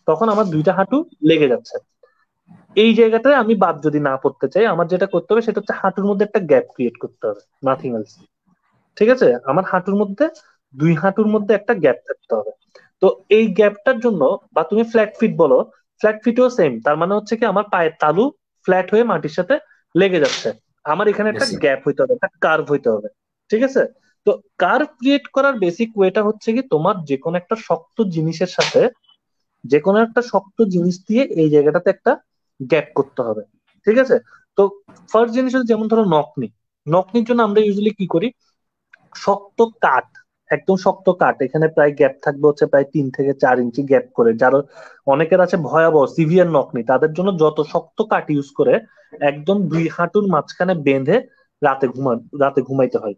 তখন আমার দুইটা হাঁটু লেগে যাচ্ছে। এই জায়গাটায় আমি বাদ যদি না পড়তে চাই, আমার যেটা করতে হবে সেটা হচ্ছে হাঁটুর মধ্যে একটা গ্যাপ ক্রিয়েট করতে হবে, নাথিং এলস। ঠিক আছে, আমার হাঁটুর মধ্যে, দুই হাঁটুর মধ্যে একটা গ্যাপ থাকতে হবে। তো এই গ্যাপটার জন্য, বা তুমি ফ্ল্যাট ফিট বলো, ফ্ল্যাট ফিটও সেম, তার মানে হচ্ছে কি আমার পায়ের তালু ফ্ল্যাট হয়ে মাটির সাথে লেগে যাচ্ছে, আমার এখানে একটা Yes, sir. গ্যাপ হইতে হবে, একটা কার্ভ হইতে হবে। ঠিক আছে, তো কার্ভ ক্রিয়েট করার বেসিক ওয়েটা হচ্ছে কি তোমার যে কোনো একটা শক্ত জিনিস দিয়ে এই জায়গাটাতে একটা গ্যাপ করতে হবে। ঠিক আছে, তো ফার্স্ট জিনিস হচ্ছে যেমন ধরো নকনি। নকনির জন্য আমরা ইউজুয়ালি কি করি, শক্ত কাঠ, একদম শক্ত কাঠ, এখানে প্রায় গ্যাপ থাকবে হচ্ছে প্রায় 3 থেকে 4 ইঞ্চি গ্যাপ করে। যারা অনেকের আছে ভয়াবহ সিভিয়ার নকনি, তাদের জন্য যত শক্ত কাঠ ইউজ করে একদম দুই হাঁটুর মাঝখানে বেঁধে রাতে ঘুমাইতে হয়।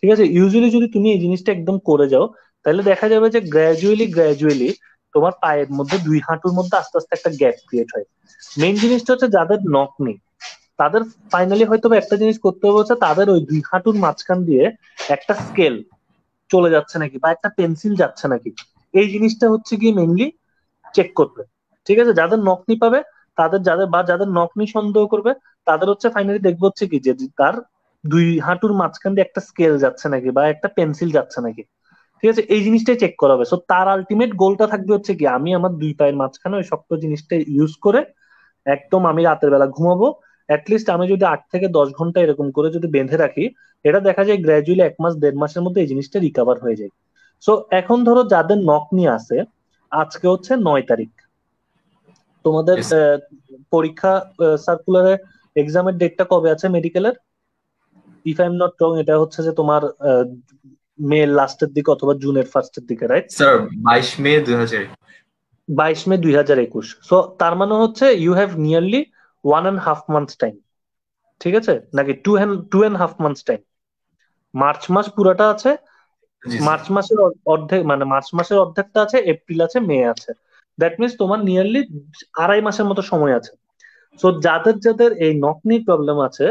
ঠিক আছে, ইউজুয়ালি যদি তুমি এই জিনিসটা একদম করে যাও, তাহলে দেখা যাবে যে গ্রাজুয়ালি তোমার পায়ের মধ্যে, দুই হাঁটুর মধ্যে আস্তে আস্তে একটা গ্যাপ ক্রিয়েট হয়। মেইন জিনিসটা হচ্ছে যাদের নখ নেই, তাদের ফাইনালি হয়তো বা একটা জিনিস করতে হবে, হচ্ছে তাদের ওই দুই হাঁটুর মাঝখান দিয়ে একটা স্কেল চলে যাচ্ছে নাকি বা একটা পেন্সিল যাচ্ছে নাকি, এই জিনিসটা হচ্ছে গিয়ে মেইনলি চেক করবে। ঠিক আছে, যাদের নকনি পাবে, যাদের নকনি সন্দেহ করবে, তাদের হচ্ছে ফাইনালি দেখবে হচ্ছে কি যে তার দুই হাঁটুর মাঝখান দিয়ে একটা স্কেল যাচ্ছে নাকি বা একটা পেন্সিল যাচ্ছে নাকি। ঠিক আছে, এই জিনিসটাই চেক করা হবে। সো তার আলটিমেট গোলটা থাকবে হচ্ছে কি আমি আমার দুই পায়ের মাঝখানে ওই শক্ত জিনিসটা ইউজ করে একদম আমি রাতের বেলা ঘুমাবো। অ্যাটলিস্ট আমি যদি 8 থেকে 10 ঘন্টা এরকম করে যদি বেঁধে রাখি, এটা দেখা যায় গ্র্যাজুয়ালি 1 মাস 1.5 মাসের মধ্যে এই জিনিসটা রিকভার হয়ে যায়। সো এখন ধরো যাদের নক নিয়ে আছে, আজকে হচ্ছে 9 তারিখ, তোমাদের Yes. পরীক্ষা সার্কুলারে এক্সামের ডেটটা কবে আছে মেডিকেলের? ইফ আই এম নট রং, এটা হচ্ছে যে তোমার মে লাস্টের দিকে অথবা জুনের ফার্স্টের দিকে, right? Sir 22 May 2000। 22 May 2021। So তার মানে হচ্ছে you have nearly 1.5 months time. ঠিক আছে, নাকি 2.5 মান্থস টাইম। মার্চ মাস পুরাটা আছে, জি স্যার। মার্চ মাসের অর্ধেকটা আছে, এপ্রিল আছে, মে আছে। দ্যাট মিনস তোমার নিয়ারলি 2.5 মাসের মতো সময় আছে। সো যাদের যাদের এই নকনির প্রবলেম আছে,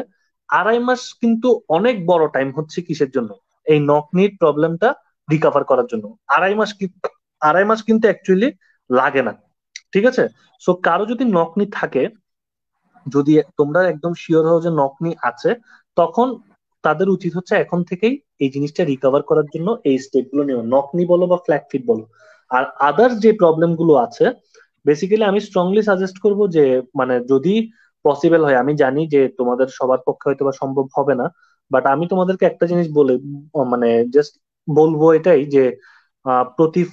2.5 মাস কিন্তু অনেক বড় টাইম হচ্ছে কিসের জন্য, এই নকনির প্রবলেমটা রিকভার করার জন্য। 2.5 মাস কিন্তু অ্যাকচুয়ালি লাগে না। ঠিক আছে, সো কারো যদি নকনি থাকে, যদি তোমরা একদম শিওর হও যে নকনি আছে, তখন তাদের উচিত হচ্ছে এখন থেকেই এই জিনিসটা রিকভার করার জন্য এই স্টেপ গুলো নেওয়া, নকনি বলো বা ফ্ল্যাট ফিট বলো। আর আদার্স যে প্রবলেম গুলো আছে, বেসিক্যালি আমি স্ট্রংলি সাজেস্ট করব যে মানে যদি পসিবল হয়, আমি জানি যে তোমাদের সবার পক্ষে হয়তো বা সম্ভব হবে না, বাট আমি তোমাদেরকে একটা জিনিস বলে মানে জাস্ট বলবো এটাই যে প্রতি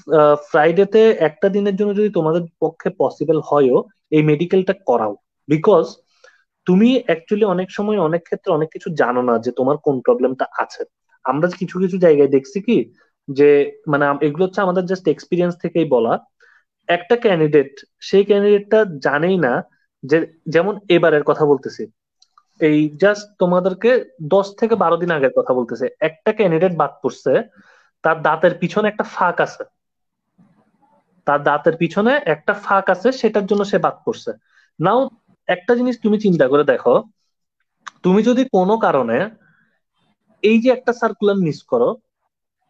ফ্রাইডেতে একটা দিনের জন্য যদি তোমাদের পক্ষে পসিবল হয়ও এই মেডিকেলটা করাও। বিকজ তুমি অ্যাকচুয়ালি অনেক সময় অনেক ক্ষেত্রে অনেক কিছু জানো না যে তোমার কোন প্রবলেমটা আছে। আমরা কিছু কিছু জায়গায় দেখছি কি যে মানে এগুলো হচ্ছে আমাদের জাস্ট এক্সপিরিয়েন্স থেকেই বলা। একটা ক্যান্ডিডেট, সেই ক্যান্ডিডেটটা জানেই না যে, যেমন এবারের কথা বলতেছি, এই জাস্ট তোমাদেরকে 10 থেকে 12 দিন আগের কথা বলতেছে, একটা ক্যান্ডিডেট বাদ পড়ছে, তার দাঁতের পিছনে একটা ফাঁক আছে, তার দাঁতের পিছনে একটা ফাঁক আছে, সেটার জন্য সে বাদ পড়ছে। নাও একটা জিনিস তুমি চিন্তা করে দেখো, তুমি যদি কোনো কারণে এই যে একটা সার্কুলার মিস করো,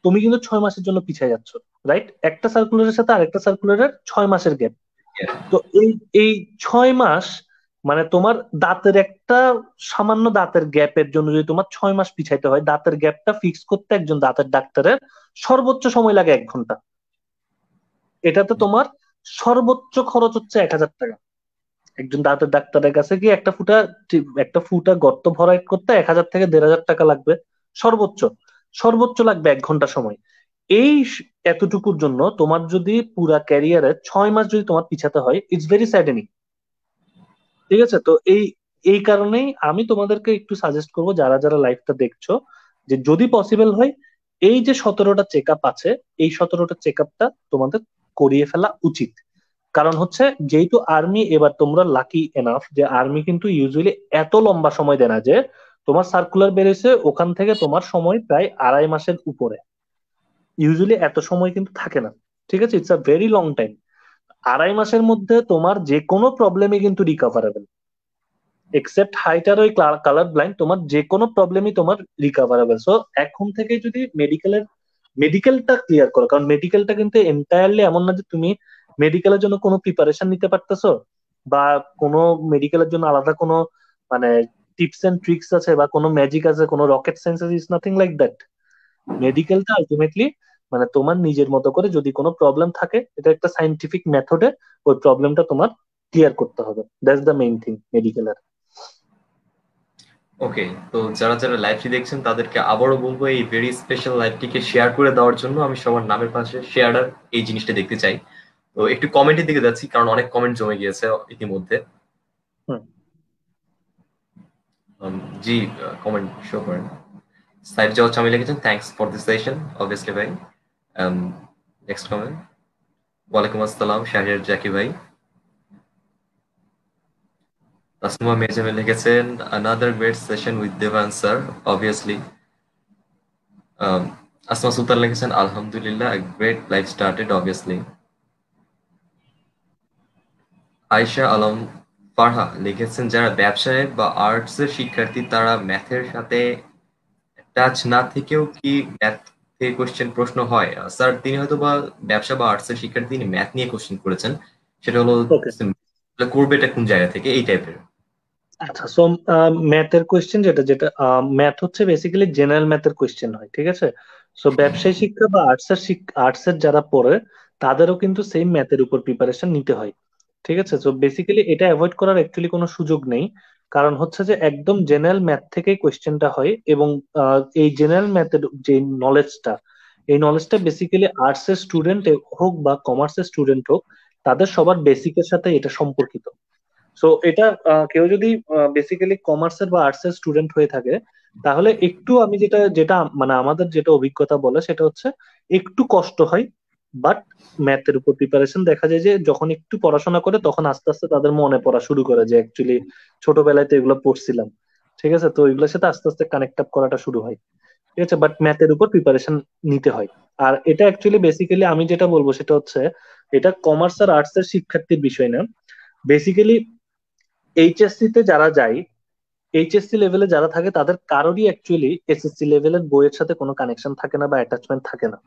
তুমি কিন্তু 6 মাসের জন্য পিছিয়ে যাচ্ছ। রাইট? একটা সার্কুলারের সাথে আরেকটা সার্কুলারের 6 মাসের গ্যাপ। তো এই এই 6 মাস মানে তোমার দাঁতের একটা সামান্য দাঁতের গ্যাপের জন্য যদি তোমার 6 মাস পিছাইতে হয়, দাঁতের গ্যাপটা ফিক্স করতে একজন দাঁতের ডাক্তারের সর্বোচ্চ সময় লাগে 1 ঘন্টা। এটাতে তোমার সর্বোচ্চ খরচ হচ্ছে 1,000 টাকা। একজন দাঁতের ডাক্তারের কাছে গিয়ে একটা ফুটা গর্ত ভরাট করতে 1,000 থেকে 1,500 টাকা লাগবে সর্বোচ্চ। সর্বোচ্চ লাগবে 1 ঘন্টা সময়। এই এতটুকুর জন্য তোমার যদি পুরা ক্যারিয়ারে 6 মাস যদি তোমার পিছাতে হয়, ইটস ভেরি স্যাডেনিং। ঠিক আছে? তো এই এই কারণেই আমি তোমাদেরকে একটু সাজেস্ট করবো, যারা যারা লাইফটা দেখছো, যে যদি পসিবল হয় এই যে 17টা চেক আপ আছে, এই 17টা চেক আপটা তোমাদের করিয়ে ফেলা উচিত। কারণ হচ্ছে যেহেতু আর্মি, এবার তোমরা লাকি এনাফ যে আর্মি কিন্তু ইউজুয়ালি এত লম্বা সময় দেয় না, যে তোমার সার্কুলার বেরিয়েছে ওখান থেকে তোমার সময় প্রায় 2.5 মাসের উপরে, ইউজুয়ালি এত সময় কিন্তু থাকে না। ঠিক আছে? It's a very long time. 2.5 মাসের মধ্যে তোমার যে কোনো প্রবলেমই কিন্তু রিকভারেবল, এক্সেপ্ট হাইট আর ওই কালার ব্লাইন্ড, তোমার যে কোনো প্রবলেমই তোমার রিকভারেবল। সো এখন থেকে যদি মেডিকেলটা ক্লিয়ার করো, কারণ মেডিকেলটা কিন্তু এন্টায়ারলি এমন না যে তুমি মেডিকেলের জন্য কোনো প্রিপারেশন নিতে পারতেছো, বা কোনো মেডিকেলের জন্য আলাদা কোনো মানে টিপস এন্ড ট্রিক্স আছে বা কোনো ম্যাজিক আছে, কোনো rocket science is nothing like that. মেডিকেলটা আলটিমেটলি মানে তোমার নিজের মতো করে যদি কোনো প্রবলেম থাকে, এটা একটা সাইন্টিফিক মেথডে ওই প্রবলেমটা তোমার ক্লিয়ার করতে হবে। দ্যাটস দ্য মেইন থিং মেডিকেলের। ওকে, তো যারা যারা লাইভটি দেখছেন তাদেরকে আবারও বলবো এই ভেরি স্পেশাল লাইভটিকে শেয়ার করে দেওয়ার জন্য। আমি সবার নামের পাশে শেয়ার এই জিনিসটা দেখতে চাই। তো একটু কমেন্টের দিকে যাচ্ছি, কারণ অনেক কমেন্ট জমে গিয়েছে ইতিমধ্যে। হুম। জি, কমেন্ট শো করেন। সাইড জাওয়াত স্বামী লিখেছেন, thanks for this session obviously ভাই। নেক্সট কমেন্ট, ওয়ালাইকুম আসসালাম শাহরিয়ার জাকি ভাই। তাসনুমা মেজামে লিখেছেন, another great session with Devan sir obviously. Asma সুলতান লিখেছেন, আলহামদুলিল্লাহ a great life started obviously. Ayesha Alam Farha লিখেছেন, যারা ব্যবসায় বা আর্টসের শিক্ষার্থী তারা ম্যাথের সাথে টাচ না থেকেও কি ম্যাথ থেকে কোশ্চেন প্রশ্ন হয়? স্যার তিনি হয়তো বা ব্যবসা বা আর্টসের শিক্ষার্থী, তিনি ম্যাথ নিয়ে কোশ্চেন করেছেন। সেটা হলো ওকে। করবে এটা কোন জায়গা থেকে, এই টাইপের। আচ্ছা, সো ম্যাথের কোয়েশ্চেন যেটা যেটা ম্যাথ হচ্ছে বেসিক্যালি জেনারেল ম্যাথের কোয়েশ্চেন হয়। ঠিক আছে? সো ব্যবসায় শিক্ষা বা আর্টসের যারা পড়ে তাদেরও কিন্তু সেম ম্যাথের উপর প্রিপারেশন নিতে হয়। ঠিক আছে? সো বেসিক্যালি এটা অ্যাভয়েড করার অ্যাকচুয়ালি কোনো সুযোগ নেই। কারণ হচ্ছে যে একদম জেনারেল ম্যাথ থেকেই কোয়েশ্চেনটা হয়, এবং এই জেনারেল ম্যাথের যে নলেজটা, এই নলেজটা বেসিক্যালি আর্টসের স্টুডেন্ট হোক বা কমার্সের স্টুডেন্ট হোক, তাদের সবার বেসিকের সাথে এটা সম্পর্কিত। সো এটা কেউ যদি বেসিক্যালি কমার্সের বা আর্টসের স্টুডেন্ট হয়ে থাকে, তাহলে একটু আমি যেটা যেটা মানে আমাদের যেটা অভিজ্ঞতা বলে সেটা হচ্ছে একটু কষ্ট হয়। বাট ম্যাথের উপর প্রিপারেশন দেখা যায় যে যখন একটু পড়াশোনা করে তখন আস্তে আস্তে তাদের মনে পড়া শুরু করে যে অ্যাকচুয়ালি ছোটবেলায় তো এগুলো পড়ছিলাম। ঠিক আছে? তো এগুলোর সাথে আস্তে আস্তে কানেক্ট আপ করাটা শুরু হয়। ঠিক আছে? বাট ম্যাথের উপর প্রিপারেশন নিতে হয়। আর এটা অ্যাকচুয়ালি বেসিক্যালি আমি যেটা বলবো সেটা হচ্ছে এটা কমার্স আর আর্টস এর শিক্ষার্থীর বিষয় না। বেসিক্যালি এইচএসসি তে যারা যায়, এইচএসসি লেভেলে যারা থাকে তাদের কারোরই অ্যাকচুয়ালি এসএসসি লেভেলের বইয়ের সাথে কোনো কানেকশন থাকে না বা অ্যাটাচমেন্ট থাকে না।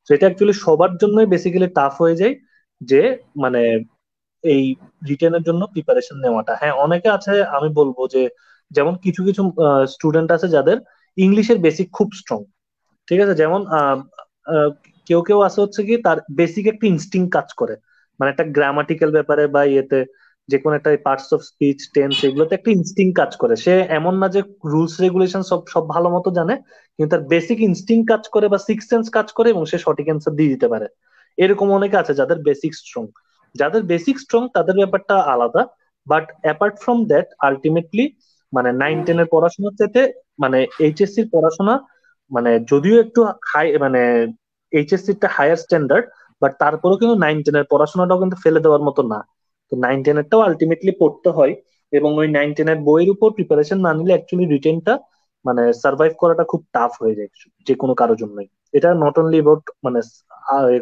তো এটা অ্যাকচুয়ালি সবার জন্যই বেসিক্যালি টাফ হয়ে যায় যে মানে এই রিটেনের জন্য প্রিপারেশন নেওয়াটা। হ্যাঁ, অনেকে আছে, আমি বলবো যে যেমন কিছু কিছু স্টুডেন্ট আছে যাদের ইংলিশের বেসিক খুব স্ট্রং। ঠিক আছে, যেমন আহ, কেউ কেউ আছে হচ্ছে কি তার বেসিক একটা ইনস্টিং কাজ করে, মানে একটা গ্রামাটিক্যাল ব্যাপারে বা ইয়েতে যে কোনো একটা পার্টস অফ স্পিচ টেন্স এগুলোতে একটা ইনস্টিং কাজ করে। সে এমন না যে রুলস রেগুলেশন সব সব ভালো মতো জানে, কিন্তু তার বেসিক ইনস্টিং কাজ করে বা সিক্স সেন্স কাজ করে এবং সে সঠিক অ্যান্সার দিয়ে দিতে পারে। এরকম অনেকে আছে যাদের বেসিক স্ট্রং। যাদের বেসিক স্ট্রং তাদের ব্যাপারটা আলাদা। But apart from that ultimately মানে 9-10 এর পড়াশোনার চাইতে মানে এইচএসসি র পড়াশোনা মানে যদিও একটু হাই মানে এইচএসসি টা হায়ার স্ট্যান্ডার্ড, বাট তারপরেও কিন্তু 9-10 এর পড়াশোনাটাও কিন্তু ফেলে দেওয়ার মতো না। তো 9-10 এরটাও আলটিমেটলি পড়তে হয়, এবং ওই 9-10 এর বইয়ের উপর প্রিপারেশন না নিলে অ্যাকচুয়ালি রিটেনটা মানে সার্ভাইভ করাটা খুব টাফ হয়ে যায় যে কোনো কারোর জন্যই। এটা নট অনলি অ্যাবাউট মানে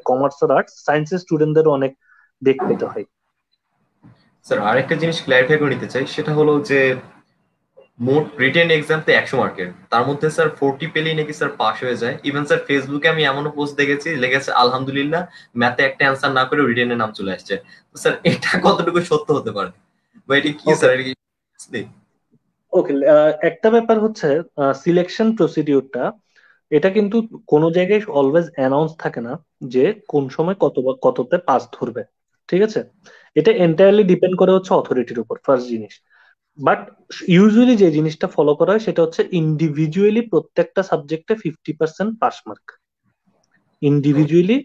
কমার্স আর আর্টস, সায়েন্সের স্টুডেন্টদেরও অনেক বেগ পেতে হয়। স্যার আরেকটা জিনিস ক্ল্যারিফাই করে নিতে চাই, সেটা হলো যে মোট রিটেন এক্সাম তো 100 মার্কের, তার মধ্যে স্যার 40 পেলেই নাকি স্যার পাস হয়ে যায়। ইভেন স্যার ফেসবুকে আমি এমনও পোস্ট দেখেছি লেগেছে আলহামদুলিল্লাহ ম্যাথে একটা অ্যান্সার না করে রিটেনের নাম চলে আসছে। তো স্যার এটা কতটুকু সত্য হতে পারে, বা এটা কি ওকে, স্যার, এটা কি নেই? ওকে। একটা ব্যাপার হচ্ছে সিলেকশন প্রসিডিউরটা, এটা কিন্তু কোনো জায়গায় অলওয়েজ অ্যানাউন্স থাকে না যে কোন সময় কততে পাস ধরবে। ঠিক আছে, এটা এন্টায়ারলি ডিপেন্ড করে হচ্ছে অথরিটির উপর, ফার্স্ট জিনিস। বাট ইউজুয়ালি যে জিনিসটা ফলো করা হয় সেটা হচ্ছে ইন্ডিভিজুয়ালি প্রত্যেকটা সাবজেক্টে 50% পাস মার্ক। ইন্ডিভিজুয়ালি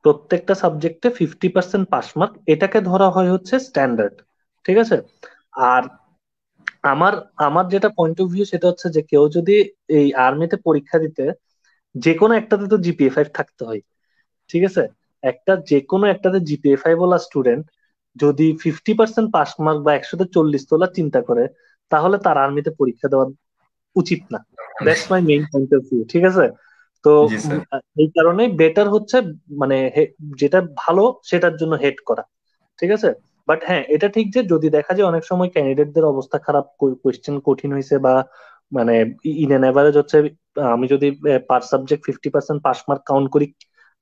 প্রত্যেকটা সাবজেক্টে 50% পাস মার্ক, এটাকে ধরা হয় হচ্ছে স্ট্যান্ডার্ড। ঠিক আছে। আর আমার আমার যেটা পয়েন্ট অফ ভিউ সেটা হচ্ছে যে কেউ যদি এই আর্মিতে পরীক্ষা দিতে, যে কোনো একটাতে তো জিপিএ 5 থাকতে হয়। ঠিক আছে, একটা যে কোনো একটাতে জিপিএ 5 বলা স্টুডেন্ট যদি 50% পাস মার্ক বা 100-তে 40 তোলার চিন্তা করে, তাহলে তার আর্মিতে পরীক্ষা দেওয়া উচিত না। That's my main point of view. ঠিক আছে। তো জি স্যার। এই কারণে বেটার হচ্ছে মানে যেটা ভালো সেটার জন্য হেড করা। ঠিক আছে। বাট হ্যাঁ, এটা ঠিক যে যদি দেখা যায় অনেক সময় ক্যান্ডিডেটদের অবস্থা খারাপ, কোয়েশ্চেন কঠিন হয়েছে বা মানে ইন এন এভারেজ হচ্ছে, আমি যদি পার সাবজেক্ট 50% পাস মার্ক কাউন্ট করি,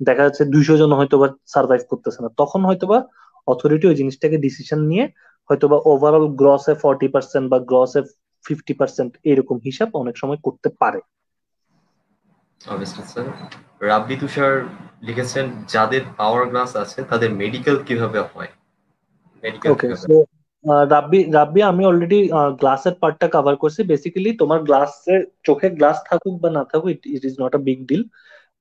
দেখা যাচ্ছে 200 জন হয়তোবা সার্ভাইভ করতেছে না, তখন হয়তোবা অথরিটি ওই জিনিসটাকে ডিসিশন নিয়ে হয়তোবা ওভারঅল গ্রসে 40% বা গ্রসে 50% এরকম হিসাব অনেক সময় করতে পারে। অবশ্যই স্যার। রাব্বি তুষার লিখেছেন যাদের পাওয়ার গ্লাস আছে তাদের মেডিকেল কিভাবে হয়, মেডিকেল ওকে, কিভাবে? সো রাব্বি রাব্বি আমি অলরেডি গ্লাসের পার্টটা কভার করছি। বেসিক্যালি তোমার গ্লাসে চোখে গ্লাস থাকুক বা না থাকুক, it is not a big deal.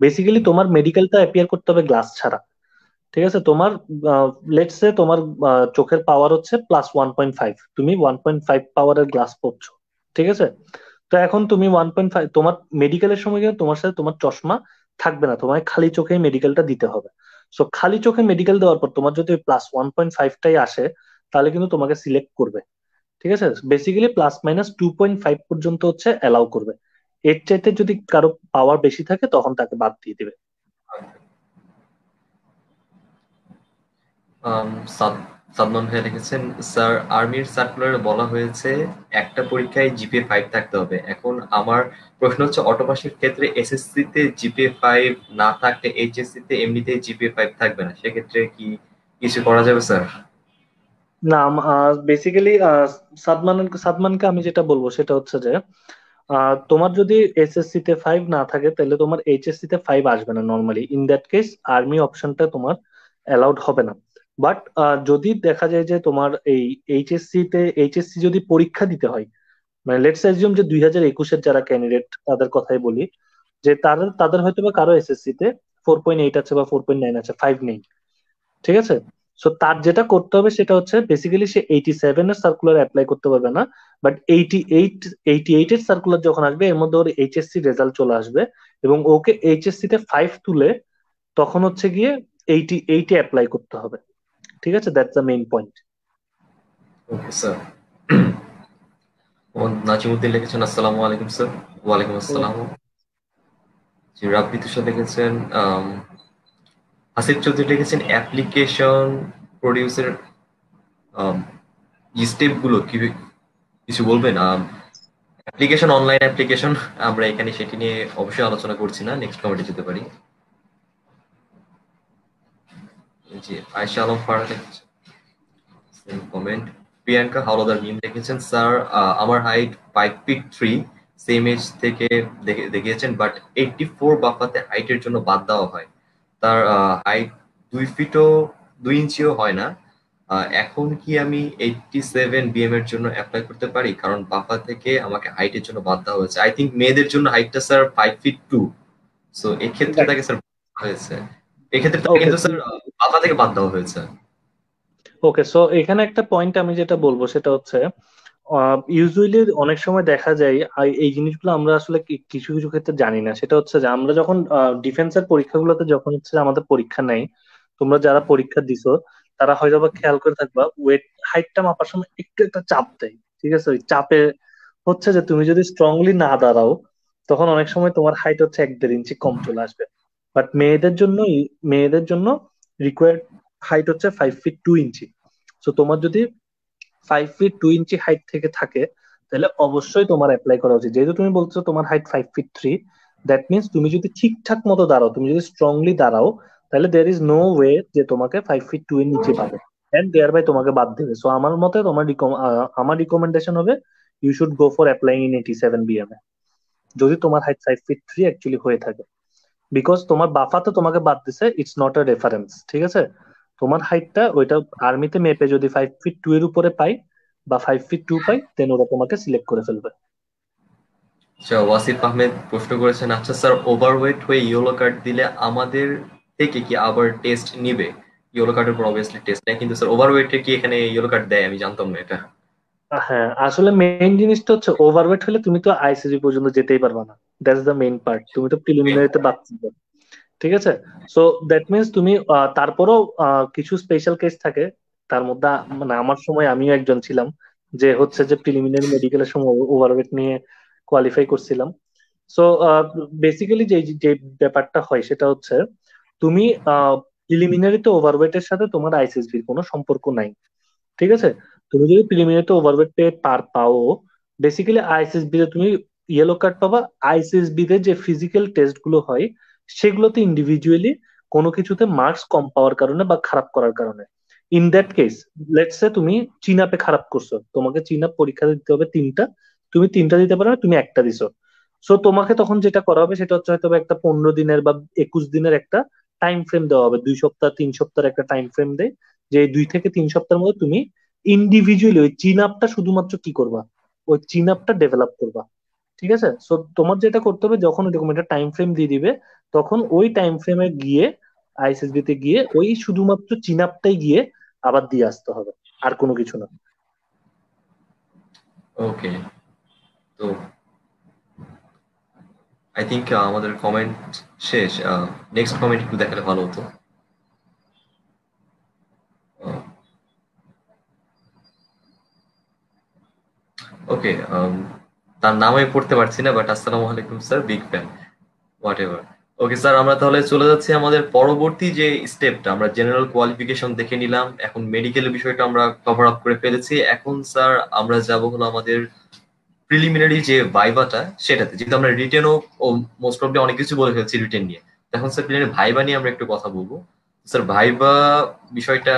Basically তোমার মেডিকেলটা অ্যাপিয়ার করতে হবে গ্লাস ছাড়া। ঠিক আছে, তোমার লেটস সে তোমার চোখের পাওয়ার হচ্ছে +1.5, তুমি 1.5 পাওয়ারের গ্লাস পরছো। ঠিক আছে। তো এখন তুমি 1.5, তোমার মেডিকেলের সময় কিন্তু তোমার সাথে তোমার চশমা থাকবে না, তোমায় খালি চোখেই মেডিকেলটা দিতে হবে। সো খালি চোখে মেডিকেল দেওয়ার পর তোমার যদি +1.5টাই আসে, তাহলে কিন্তু তোমাকে সিলেক্ট করবে। ঠিক আছে, বেসিক্যালি ±2.5 পর্যন্ত হচ্ছে অ্যালাউ করবে। এর চাইতে যদি কারো পাওয়ার বেশি থাকে তখন তাকে বাদ দিয়ে দিবে। আম, সাদমান ভাই লিখেছেন স্যার আর্মির সার্কুলারে বলা হয়েছে একটা পরীক্ষায় জিপিএ 5 থাকতে হবে। এখন আমার প্রশ্ন হচ্ছে অটোপাসের ক্ষেত্রে এসএসসি তে জিপিএ 5 না থাকলে এইচএসসি তে এমনিতেই জিপিএ 5 থাকবে না, সেক্ষেত্রে কি কিছু করা যাবে স্যার? না, বেসিক্যালি সাদমানকে আমি যেটা বলবো সেটা হচ্ছে যে তোমার যদি এসএসসি তে 5 না থাকে তাহলে তোমার এইচএসসি তে 5 আসবে না normally. In that case army অপশনটা তোমার অ্যালাউড হবে না। বাট যদি দেখা যায় যে তোমার এই এইচএসসি যদি পরীক্ষা দিতে হয়, মানে লেটস অ্যাজিউম যে 2021-এর যারা ক্যান্ডিডেট তাদের কথাই বলি, যে তাদের তাদের হয়তো বা কারো এসএসসি তে 4.8 আছে বা 4.9 আছে, 5 নেই। ঠিক আছে। সো তার যেটা করতে হবে সেটা হচ্ছে বেসিক্যালি সে 87-এর সার্কুলার অ্যাপ্লাই করতে পারবে না, বাট 88 এর সার্কুলার যখন আসবে এর মধ্যে ওর এইচএসসি রেজাল্ট চলে আসবে, এবং ওকে এইচএসসি তে 5 তুলে তখন হচ্ছে গিয়ে 88-এ অ্যাপ্লাই করতে হবে। ঠিক আছে, that's the main point. Okay sir. Mohammad Nazimuddin লিখেছেন আসসালামু আলাইকুম স্যার। ওয়ালাইকুম আসসালাম। জি, রাব্বি তুষার লিখেছেন আসিফ চৌধুরী লিখেছেন অ্যাপ্লিকেশন প্রডিউসের স্টেপ গুলো কি কিছু বলবেন? অ্যাপ্লিকেশন, অনলাইন অ্যাপ্লিকেশন, আমরা এখানে সেটি নিয়ে অবশ্যই আলোচনা করছি না, নেক্সট কমেন্টে যেতে পারি। জি, আয়শা আলম ফারহান লিখেছেন কমেন্ট। প্রিয়াঙ্কা হাওলাদার মিম লিখেছেন স্যার আমার হাইট 5 ফিট 3, সেম এজ থেকে দেখিয়েছেন, বাট 84 বাফাতে হাইটের জন্য বাদ দেওয়া হয়। তার হাইট 2 ফিটও 2 ইঞ্চিও হয় না। এখন কি আমি 87 বিএম এর জন্য অ্যাপ্লাই করতে পারি? কারণ বাফা থেকে আমাকে হাইটের জন্য বাদ দেওয়া হয়েছে। আই থিঙ্ক মেয়েদের জন্য হাইটটা স্যার 5 ফিট 2। সো এক্ষেত্রে তাকে স্যার হয়েছে, এক্ষেত্রে তাকে ওকে কিন্তু স্যার বাফা থেকে বাদ দেওয়া হয়েছে। ওকে, সো এখানে একটা পয়েন্ট আমি যেটা বলবো সেটা হচ্ছে ইউজুয়ালি অনেক সময় দেখা যায় এই জিনিসগুলো আমরা আসলে কিছু কিছু ক্ষেত্রে জানি না। সেটা হচ্ছে যে আমরা যখন ডিফেন্সের পরীক্ষাগুলোতে যখন হচ্ছে আমাদের পরীক্ষা নেই, তোমরা যারা পরীক্ষা দিছো তারা হয়তো বা খেয়াল করে থাকবা ওয়েট হাইটটা মাপার সময় একটু একটা চাপ দেয়। ঠিক আছে, ওই চাপে হচ্ছে যে তুমি যদি স্ট্রংলি না দাঁড়াও তখন অনেক সময় তোমার হাইট হচ্ছে 1-1.5 ইঞ্চি কম চলে আসবে। বাট মেয়েদের জন্য রিকোয়ার্ড হাইট হচ্ছে 5 ফিট 2 ইঞ্চি। তো তোমার যদি 5 ফিট 2 ইঞ্চি হাইট থেকে থাকে তাহলে অবশ্যই তোমার অ্যাপ্লাই করা উচিত। যেহেতু তুমি বলছো তোমার হাইট 5 ফিট 3, দ্যাট মিনস তুমি যদি ঠিকঠাক মতো দাঁড়াও, তুমি যদি স্ট্রংলি দাঁড়াও, তাহলে দেয়ার ইজ নো ওয়ে যে তোমাকে 5 ফিট 2 এর নিচে পাবে, এন্ড দেয়ার বাই তোমাকে বাদ দেবে। সো আমার মতে আমার রিকমেন্ডেশন হবে you should go for applying in 87 BMA, যদি তোমার হাইট 5 ফিট 3 অ্যাকচুয়ালি হয়ে থাকে। বিকজ তোমার বাফাতে তোমাকে বাদ দিছে, ইটস নট আ রেফারেন্স। ঠিক আছে, তোমার হাইটটা ওইটা আর্মিতে মেপে যদি 5 ফিট 2 এর উপরে পাই বা 5 ফিট 2 পাই, দেন ওরা তোমাকে সিলেক্ট করে ফেলবে। আচ্ছা, ওয়াসিফ আহমেদ প্রশ্ন করেছেন, আচ্ছা স্যার, ওভারওয়েট হয়ে ইয়েলো কার্ড দিলে আমাদের থেকে কি আবার টেস্ট নিবে? ইয়েলো কার্ডের পর অবভিয়াসলি টেস্ট নেয়, কিন্তু স্যার ওভারওয়েটে কি এখানে ইয়েলো কার্ড দেয়? আমি জানতাম না এটা। হ্যাঁ, আসলে মেইন জিনিসটা হচ্ছে ওভারওয়েট হলে তুমি তো আইসিসি পর্যন্ত যেতেই পারবা না। দ্যাটস দ্য মেইন পার্ট, তুমি তো প্রিলিমিনারিতে বাদ যাবে। ঠিক আছে, সো দ্যাট মিনস তুমি তারপরও কিছু স্পেশাল কেস থাকে। তার মধ্যে মানে আমার সময় আমিও একজন ছিলাম যে হচ্ছে যে প্রিলিমিনারি মেডিকেলের সময় ওভারওয়েট নিয়ে কোয়ালিফাই করছিলাম। সো বেসিক্যালি যে যে ব্যাপারটা হয় সেটা হচ্ছে তুমি প্রিলিমিনারিতে ওভারওয়েটের সাথে তোমার আইসিএসবির কোনো সম্পর্ক নাই। ঠিক আছে, তুমি যদি প্রিলিমিনারিতে ওভারওয়েট পেয়ে পাও, বেসিক্যালি আইসিএসবি তে তুমি ইয়েলো কার্ড পাবা। আইসিএসবি তে যে ফিজিক্যাল টেস্ট গুলো হয় সেগুলোতে ইন্ডিভিজুয়ালি কোনো কিছুতে মার্কস কম পাওয়ার কারণে বা খারাপ করার কারণে, in that case let's say তুমি চিনাপে খারাপ করছো, তোমাকে চিনাপ পরীক্ষা দিতে হবে 3টা, তুমি 3টা দিতে পারো না, তুমি একটা দিছো। সো তোমাকে তখন যেটা করা হবে সেটা হচ্ছে হয়তো বা একটা 15 দিনের বা 21 দিনের একটা টাইম ফ্রেম দেওয়া হবে, 2 সপ্তাহ 3 সপ্তাহের একটা টাইম ফ্রেম দেয়, যে এই 2 থেকে 3 সপ্তাহের মধ্যে তুমি ইন্ডিভিজুয়ালি ওই চিন আপটা শুধুমাত্র কি করবা, ওই চিন আপটা ডেভেলপ করবা। ঠিক আছে, সো তোমার যেটা করতে হবে যখন এরকম একটা টাইম ফ্রেম দিয়ে দিবে তখন ওই টাইম ফ্রেমে গিয়ে আইএসএসবি তে গিয়ে ওই শুধুমাত্র চিন আপটাই গিয়ে আবার দিয়ে আসতে হবে, আর কোনো কিছু না। ওকে, তো আই থিঙ্ক আমাদের কমেন্ট শেষ। নেক্সট কমেন্ট একটু দেখালে ভালো হতো। ওকে, তার নাম আমি পড়তে পারছি না, বাট আসসালামু আলাইকুম sir, big fan, what ever. Okay sir, আমরা তাহলে চলে যাচ্ছি আমাদের পরবর্তী যে স্টেপটা। আমরা জেনারেল কোয়ালিফিকেশন দেখে নিলাম, এখন মেডিকেলের বিষয়টা আমরা কভার আপ করে ফেলেছি। এখন স্যার আমরা যাব হলো আমাদের প্রিলিমিনারি যে ভাইভাটা সেটাতে, যেহেতু আমরা রিটেনও মোস্ট প্রবলি অনেক কিছু বলে ফেলছি রিটেন নিয়ে। এখন স্যার প্রিলিমিনারি ভাইভা নিয়ে আমরা একটু কথা বলবো। স্যার ভাইভা বিষয়টা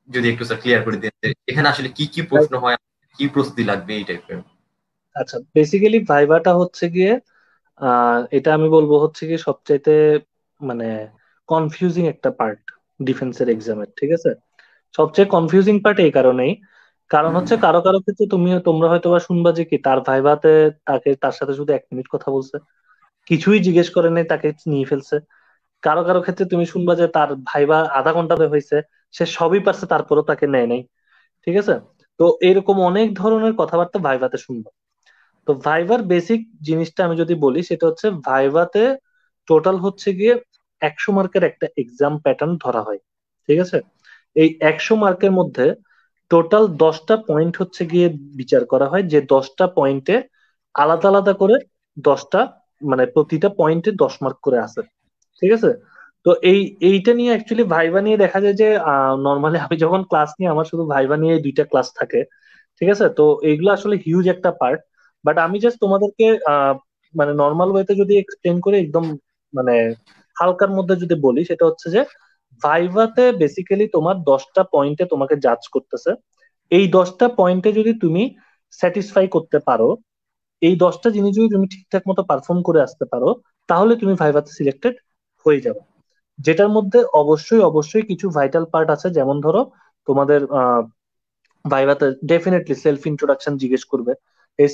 যদি একটু স্যার ক্লিয়ার করে দিন, যে এখানে আসলে কি কি প্রশ্ন হয়, কি প্রস্তুতি লাগবে, এই টাইপের। আচ্ছা, বেসিক্যালি ভাইভাটা হচ্ছে গিয়ে এটা আমি বলবো হচ্ছে কি সবচাইতে মানে কনফিউজিং একটা পার্ট ডিফেন্সের এক্সামের। ঠিক আছে, সবচেয়ে কনফিউজিং পার্ট এই কারণেই, কারণ হচ্ছে কারো কারো ক্ষেত্রে তোমরা হয়তো বা শুনবা যে কি তার ভাইভাতে তার সাথে শুধু 1 মিনিট কথা বলছে, কিছুই জিজ্ঞেস করে নাই, তাকে নিয়ে ফেলছে। কারো কারো ক্ষেত্রে তুমি শুনবা যে তার ভাইভা আধা ঘন্টা হয়েছে, সে সবই পারছে তারপরেও তাকে নেয় নাই। ঠিক আছে, তো এরকম অনেক ধরনের কথাবার্তা ভাইভাতে শুনবা। তো ভাইভার বেসিক জিনিসটা আমি যদি বলি সেটা হচ্ছে ভাইভাতে টোটাল হচ্ছে গিয়ে 100 মার্কের একটা এক্সাম প্যাটার্ন ধরা হয়। ঠিক আছে, এই 100 মার্কের মধ্যে টোটাল 10টা পয়েন্ট হচ্ছে গিয়ে বিচার করা হয়, যে 10টা পয়েন্টে আলাদা আলাদা করে 10টা, মানে প্রতিটা পয়েন্টে 10 মার্ক করে আছে। ঠিক আছে, তো এইটা নিয়ে অ্যাকচুয়ালি ভাইভা নিয়ে দেখা যায় যে নর্মালি আমি যখন ক্লাস নিই আমার শুধু ভাইভা নিয়ে 2টা ক্লাস থাকে। ঠিক আছে, তো এইগুলো আসলে হিউজ একটা পার্ট। বাট আমি জাস্ট তোমাদেরকে মানে নর্মাল ওয়েতে যদি এক্সপ্লেন করে একদম মানে হালকার মধ্যে যদি বলি সেটা হচ্ছে যে ভাইভাতে বেসিক্যালি তোমার 10টা পয়েন্টে তোমাকে জাজ করতেছে। এই 10টা পয়েন্টে যদি তুমি স্যাটিসফাই করতে পারো এই 10টা জিনিস যদি তুমি ঠিকঠাক মতো পারফর্ম করে আসতে পারো, তাহলে তুমি ভাইভাতে সিলেক্টেড হয়ে যাবে। যেটার মধ্যে অবশ্যই অবশ্যই কিছু ভাইটাল পার্ট আছে, যেমন ধরো তোমাদের ভাইভাতে ডেফিনেটলি সেলফ ইন্ট্রোডাকশন জিজ্ঞেস করবে। এই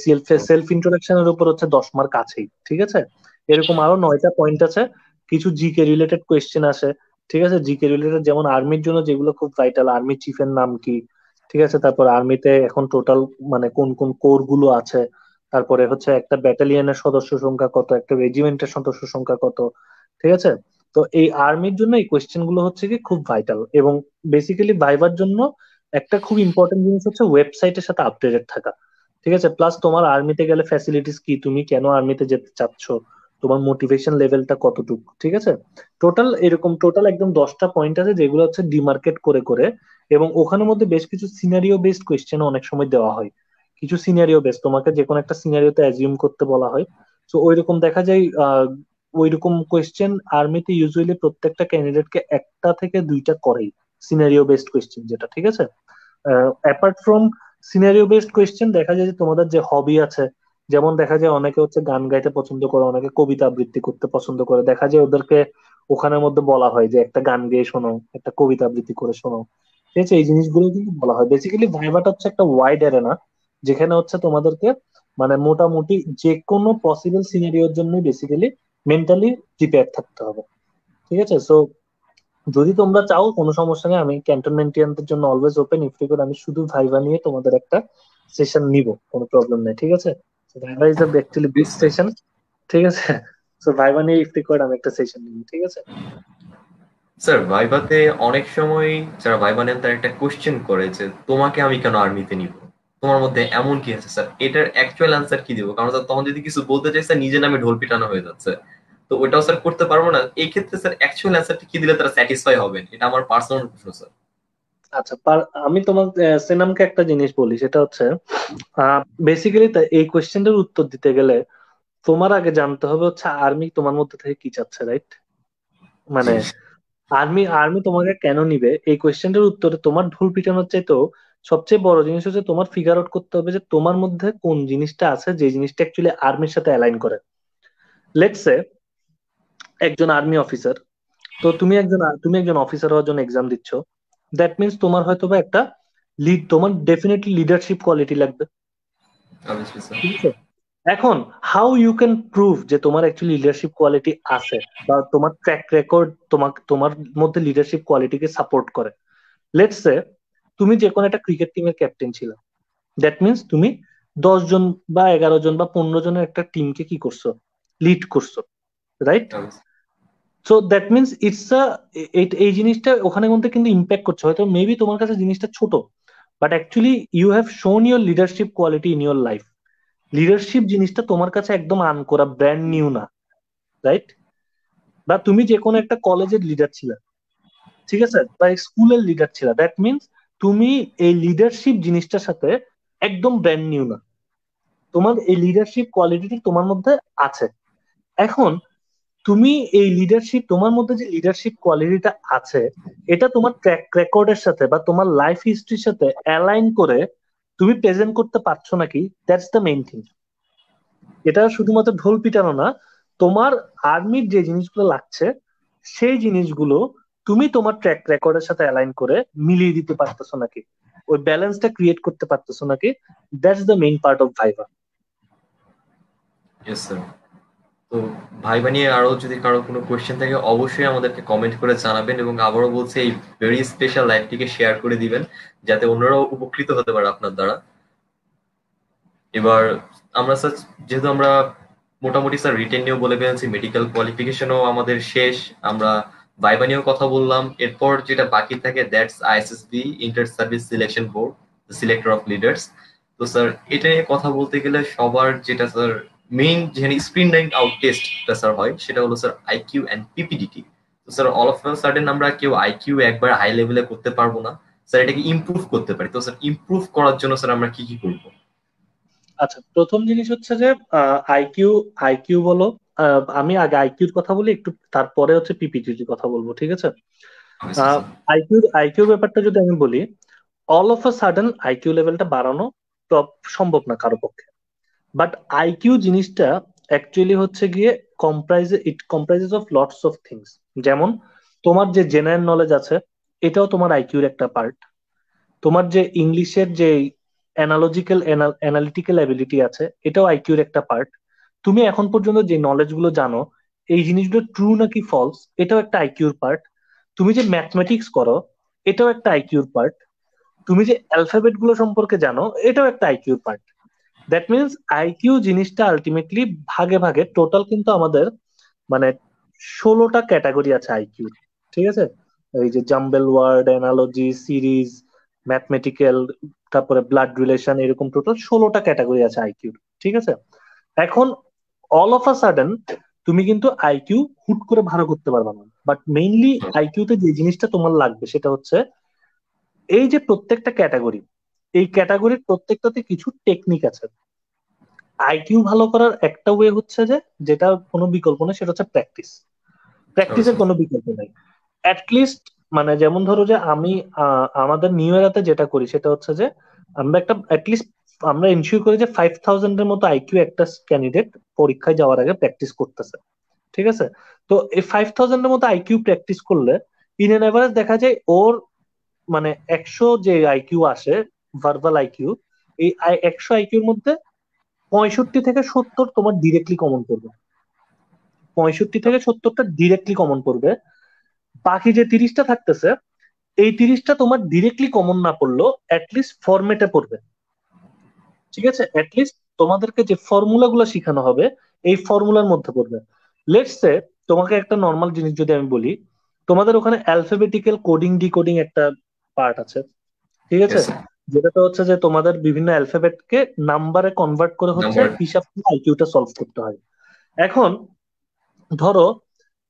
সেলফ ইন্ট্রোডাকশনের উপর হচ্ছে 10 মার্ক আছেই, ঠিক আছে। এরকম আরো 9টা পয়েন্ট আছে। কিছু জিকে রিলেটেড কোয়েশ্চেন আসে, ঠিক আছে। জিকে রিলেটেড যেমন আর্মির জন্য যেগুলো খুব ভাইটাল, আর্মি চিফের নাম কি, ঠিক আছে। তারপর আর্মিতে এখন টোটাল মানে কোন কোন কোর গুলো আছে, তারপরে হচ্ছে একটা ব্যাটালিয়নের সদস্য সংখ্যা কত, একটা রেজিমেন্টের সদস্য সংখ্যা কত, ঠিক আছে। তো এই আর্মির জন্য এই কোয়েশ্চেন গুলো হচ্ছে কি খুব ভাইটাল। এবং বেসিক্যালি ভাইবার জন্য একটা খুব ইম্পর্টেন্ট জিনিস হচ্ছে ওয়েবসাইটের সাথে আপডেটেড থাকা, ঠিক আছে। প্লাস তোমার আর্মিতে গেলে ফ্যাসিলিটিস কি, তুমি কেন আর্মিতে যেতে চাচ্ছ, তোমার মোটিভেশন লেভেলটা কতটুকু, ঠিক আছে। টোটাল একদম 10টা পয়েন্ট আছে, যেগুলো হচ্ছে ডিমার্কেট করে করে। এবং ওখানের মধ্যে বেশ কিছু সিনারিও বেসড কোয়েশ্চেন অনেক সময় দেওয়া হয়। কিছু সিনারিও বেসড, তোমাকে যে কোনো একটা সিনারিওতে অ্যাজিউম করতে বলা হয়। তো ওইরকম দেখা যায় ওইরকম কোয়েশ্চেন আর্মিতে ইউজুয়ালি প্রত্যেকটা ক্যান্ডিডেটকে একটা থেকে দুইটা করেই, সিনারিও বেসড কোয়েশ্চেন যেটা, ঠিক আছে। Apart from scenario based question, দেখা যায় যে তোমাদের যে হবি আছে, যেমন দেখা যায় অনেকে হচ্ছে গান গাইতে পছন্দ করে, অনেকে কবিতা আবৃত্তি করতে পছন্দ করে, দেখা যায় ওদেরকে ওখানের মধ্যে বলা হয় যে একটা গান গেয়ে শোনো, একটা কবিতা আবৃত্তি করে শোনো, ঠিক আছে। এই জিনিসগুলো কিন্তু বলা হয়। বেসিক্যালি ভাইভাটা হচ্ছে একটা ওয়াইড অ্যারেনা, যেখানে হচ্ছে তোমাদেরকে মানে মোটামুটি যে কোনো পসিবল সিনারিওর জন্য বেসিক্যালি মেন্টালি প্রিপেয়ার থাকতে হবে, ঠিক আছে। সো যদি তোমরা চাও কোনো সমস্যা নেই, আমি ক্যান্টনমেন্টিয়ানদের জন্য অলওয়েজ ওপেন। ইফ রিকোয়ার্ড আমি শুধু ভাইভা নিয়ে তোমাদের একটা সেশন নিব, কোনো প্রবলেম নেই, ঠিক আছে। Viva is a actually big sir. Session, ঠিক আছে। সো ভাইভা নিয়ে ইফ রিকোয়ার্ড আমি একটা সেশন নিব, ঠিক আছে। স্যার ভাইভাতে অনেক সময় যারা ভাইভা নেন তারা একটা কোশ্চেন করে যে তোমাকে আমি কেন আর্মিতে নিব, তোমার মধ্যে এমন কি আছে স্যার, এটার অ্যাকচুয়াল অ্যান্সার কি দিব? কারণ স্যার তখন যদি কিছু বলতে চাই স্যার নিজের নামে ঢোল পিটানো হয়ে যাচ্ছে, তো ওইটাও স্যার করতে পারবো না। এই ক্ষেত্রে স্যার অ্যাকচুয়াল অ্যান্সারটা কি দিলে তারা স্যাটিসফাই হবেন, এটা আমার পার্সোনাল প্রশ্ন স্যার। আচ্ছা, আমি তোমার সেনামকে একটা জিনিস বলি, সেটা হচ্ছে বেসিক্যালি এই কোয়েশ্চেনটার উত্তর দিতে গেলে তোমার আগে জানতে হবে হচ্ছে আর্মি তোমার মধ্যে থেকে কি চাচ্ছে, রাইট? জি। মানে আর্মি আর্মি তোমাকে কেন নিবে, এই কোয়েশ্চেনটার উত্তরে তোমার ঢোল পিটানোর চাইতেও সবচেয়ে বড় জিনিস হচ্ছে তোমার ফিগার আউট করতে হবে যে তোমার মধ্যে কোন জিনিসটা আছে যে জিনিসটা অ্যাকচুয়ালি আর্মির সাথে অ্যালাইন করে। লেটস সে একজন আর্মি অফিসার, তো তুমি একজন অফিসার হওয়ার জন্য এক্সাম দিচ্ছ। দ্যাট মিনস তোমার হয়তো বা একটা তোমার ডেফিনেটলি লিডারশিপ কোয়ালিটি লাগবে, অবশ্যই স্যার। ঠিক আছে। এখন হাউ ইউ ক্যান প্রুভ যে তোমার অ্যাকচুয়ালি লিডারশিপ কোয়ালিটি আছে, বা তোমার ট্র্যাক রেকর্ড তোমার মধ্যে লিডারশিপ কোয়ালিটিকে সাপোর্ট করে। লেটস সে তুমি যে কোনো একটা ক্রিকেট টিমের ক্যাপ্টেন ছিল। দ্যাট মিনস তুমি 10 জন বা 11 জন বা 15 জনের একটা টিমকে কি করছো, লিড করছো, রাইট? সো দ্যাট মিনস এই জিনিসটা ওখানে মধ্যে কিন্তু ইম্প্যাক্ট করছে। হয়তো মেবি তোমার কাছে জিনিসটা ছোট, but actually you have shown your leadership quality in your life. Leadership জিনিসটা তোমার কাছে একদম আনকরা, ব্র্যান্ড নিউ না, রাইট? বা তুমি যে কোনো একটা কলেজের লিডার ছিল, ঠিক আছে, বা স্কুলের লিডার ছিল, দ্যাট মিনস তুমি এই লিডারশিপ জিনিসটার সাথে একদম ব্র্যান্ড নিউ না। তোমার এই লিডারশিপ কোয়ালিটিটা তোমার মধ্যে আছে। এখন তুমি এই লিডারশিপ, তোমার মধ্যে যে লিডারশিপ কোয়ালিটিটা আছে, এটা তোমার ট্র্যাক রেকর্ডের সাথে বা তোমার লাইফ হিস্ট্রির সাথে অ্যালাইন করে তুমি প্রেজেন্ট করতে পারছো নাকি, দ্যাটস দ্য মেইন থিং। এটা শুধুমাত্র ঢোল পিটানো না, তোমার আর্মির যে জিনিসগুলো লাগছে সেই জিনিসগুলো তুমি তোমার ট্র্যাক রেকর্ডের সাথে অ্যালাইন করে মিলিয়ে দিতে পারতেছো নাকি, ওই ব্যালেন্সটা ক্রিয়েট করতে পারতেছো নাকি, that's the main part of viva. Yes sir. তো ভাইবা নিয়ে আরো যদি কারো কোনো কোয়েশ্চেন থাকে অবশ্যই আমাদেরকে কমেন্ট করে জানাবেন, এবং আবারও বলছি এই ভেরি স্পেশাল লাইভটিকে শেয়ার করে দিবেন যাতে অন্যরাও উপকৃত হতে পারে আপনার দ্বারা। এবার আমরা স্যার, যেহেতু আমরা মোটামুটি স্যার রিটেন নিয়েও বলে ফেলেছি, মেডিকেল কোয়ালিফিকেশনও আমাদের শেষ, আমরা ভাইবা নিয়েও কথা বললাম, এরপর যেটা বাকি থাকে that's ISSB, inter service selection board, selector of leaders. তো স্যার এটা নিয়ে কথা বলতে গেলে সবার যেটা স্যার মেইন, যেখানে স্ক্রিন রাইট আউট টেস্টটা স্যার হয়, সেটা হলো স্যার আইকিউ অ্যান্ড পিপিডিটি। তো স্যার অল অফ সাডেন আমরা কেউ আইকিউ একবার হাই লেভেলে করতে পারবো না স্যার, এটাকে ইমপ্রুভ করতে পারি। তো স্যার ইমপ্রুভ করার জন্য স্যার আমরা কি কি করবো? আচ্ছা, প্রথম জিনিস হচ্ছে যে আইকিউ আইকিউ বলো। আমি আগে আইকিউর কথা বলি একটু, তারপরে হচ্ছে পিপিটির কথা বলবো, ঠিক আছে। অবশ্যই স্যার। আইকিউ ব্যাপারটা যদি আমি বলি, all of a sudden IQ লেভেলটা বাড়ানো তো সম্ভব না কারো পক্ষে। বাট আইকিউ জিনিসটা অ্যাকচুয়ালি হচ্ছে গিয়ে it comprises of lots of things. যেমন তোমার যে জেনারেল নলেজ আছে, এটাও তোমার আইকিউর একটা পার্ট। তোমার যে ইংলিশের যে অ্যানালিটিক্যাল অ্যাবিলিটি আছে, এটাও আইকিউর একটা পার্ট। তুমি এখন পর্যন্ত যে নলেজ গুলো জানো, এই জিনিসগুলো ট্রু নাকি ফলস, এটাও একটা আইকিউর পার্ট। তুমি যে ম্যাথমেটিক্স করো, এটাও একটা আইকিউর পার্ট। তুমি যে অ্যালফাবেট গুলো সম্পর্কে জানো, এটাও একটা আইকিউর পার্ট। দ্যাট মিনস আইকিউ জিনিসটা আলটিমেটলি ভাগে ভাগে টোটাল কিন্তু আমাদের মানে 16টা ক্যাটাগরি আছে আইকিউর। ঠিক আছে? এই যে jumble word, analogy, series, mathematical, তারপরে ব্লাড রিলেশন, এরকম টোটাল 16টা ক্যাটাগরি আছে আইকিউর। ঠিক আছে? এখন অল অফ আ সাডেন তুমি কিন্তু আইকিউ হুট করে ভালো করতে পারবে না। বাট মেইনলি আইকিউতে যে জিনিসটা তোমার লাগবে সেটা হচ্ছে এই যে প্রত্যেকটা ক্যাটাগরি, এই ক্যাটাগরির প্রত্যেকটাতে কিছু টেকনিক আছে। আইকিউ ভালো করার একটা ওয়ে হচ্ছে যে, যেটা কোনো বিকল্প নেই, সেটা হচ্ছে প্র্যাকটিস। প্র্যাকটিসের আচ্ছা। কোনো বিকল্প নেই। অ্যাটলিস্ট মানে যেমন ধরো যে আমি আমাদের নিউ ইয়ারাতে যেটা করি সেটা হচ্ছে যে আমরা একটা অ্যাটলিস্ট আমরা এনশিওর করি যে 5000-এর মতো আইকিউ একটা ক্যান্ডিডেট পরীক্ষায় যাওয়ার আগে প্র্যাকটিস করতেছে। ঠিক আছে? তো এই 5000-এর মতো আইকিউ প্র্যাকটিস করলে ইন এন এভারেজ দেখা যায় ওর মানে 100 যে আইকিউ আসে, ভার্বাল আইকিউ, এই 100 আইকিউর মধ্যে 65 থেকে 70 তোমার ডিরেক্টলি কমন পড়বে। 65 থেকে 70টা ডিরেক্টলি কমন পড়বে। বাকি যে 30টা থাকতেছে, এই 30টা তোমার ডিরেক্টলি কমন না পড়লেও অ্যাটলিস্ট ফরম্যাটে পড়বে। ঠিক আছে? অ্যাটলিস্ট তোমাদেরকে যে ফর্মুলা গুলো শেখানো হবে, এই ফর্মুলার মধ্যে পড়বে। লেটস সে তোমাকে একটা নর্মাল জিনিস যদি আমি বলি, তোমাদের ওখানে অ্যালফাবেটিক্যাল কোডিং ডিকোডিং একটা পার্ট আছে। ঠিক আছে? Yes sir. যেটা হচ্ছে যে তোমাদের বিভিন্ন অ্যালফাবেটকে নাম্বারে কনভার্ট করে হচ্ছে নাম্বার। হিসাব করে আইকিউটা সলভ করতে হয়। এখন ধরো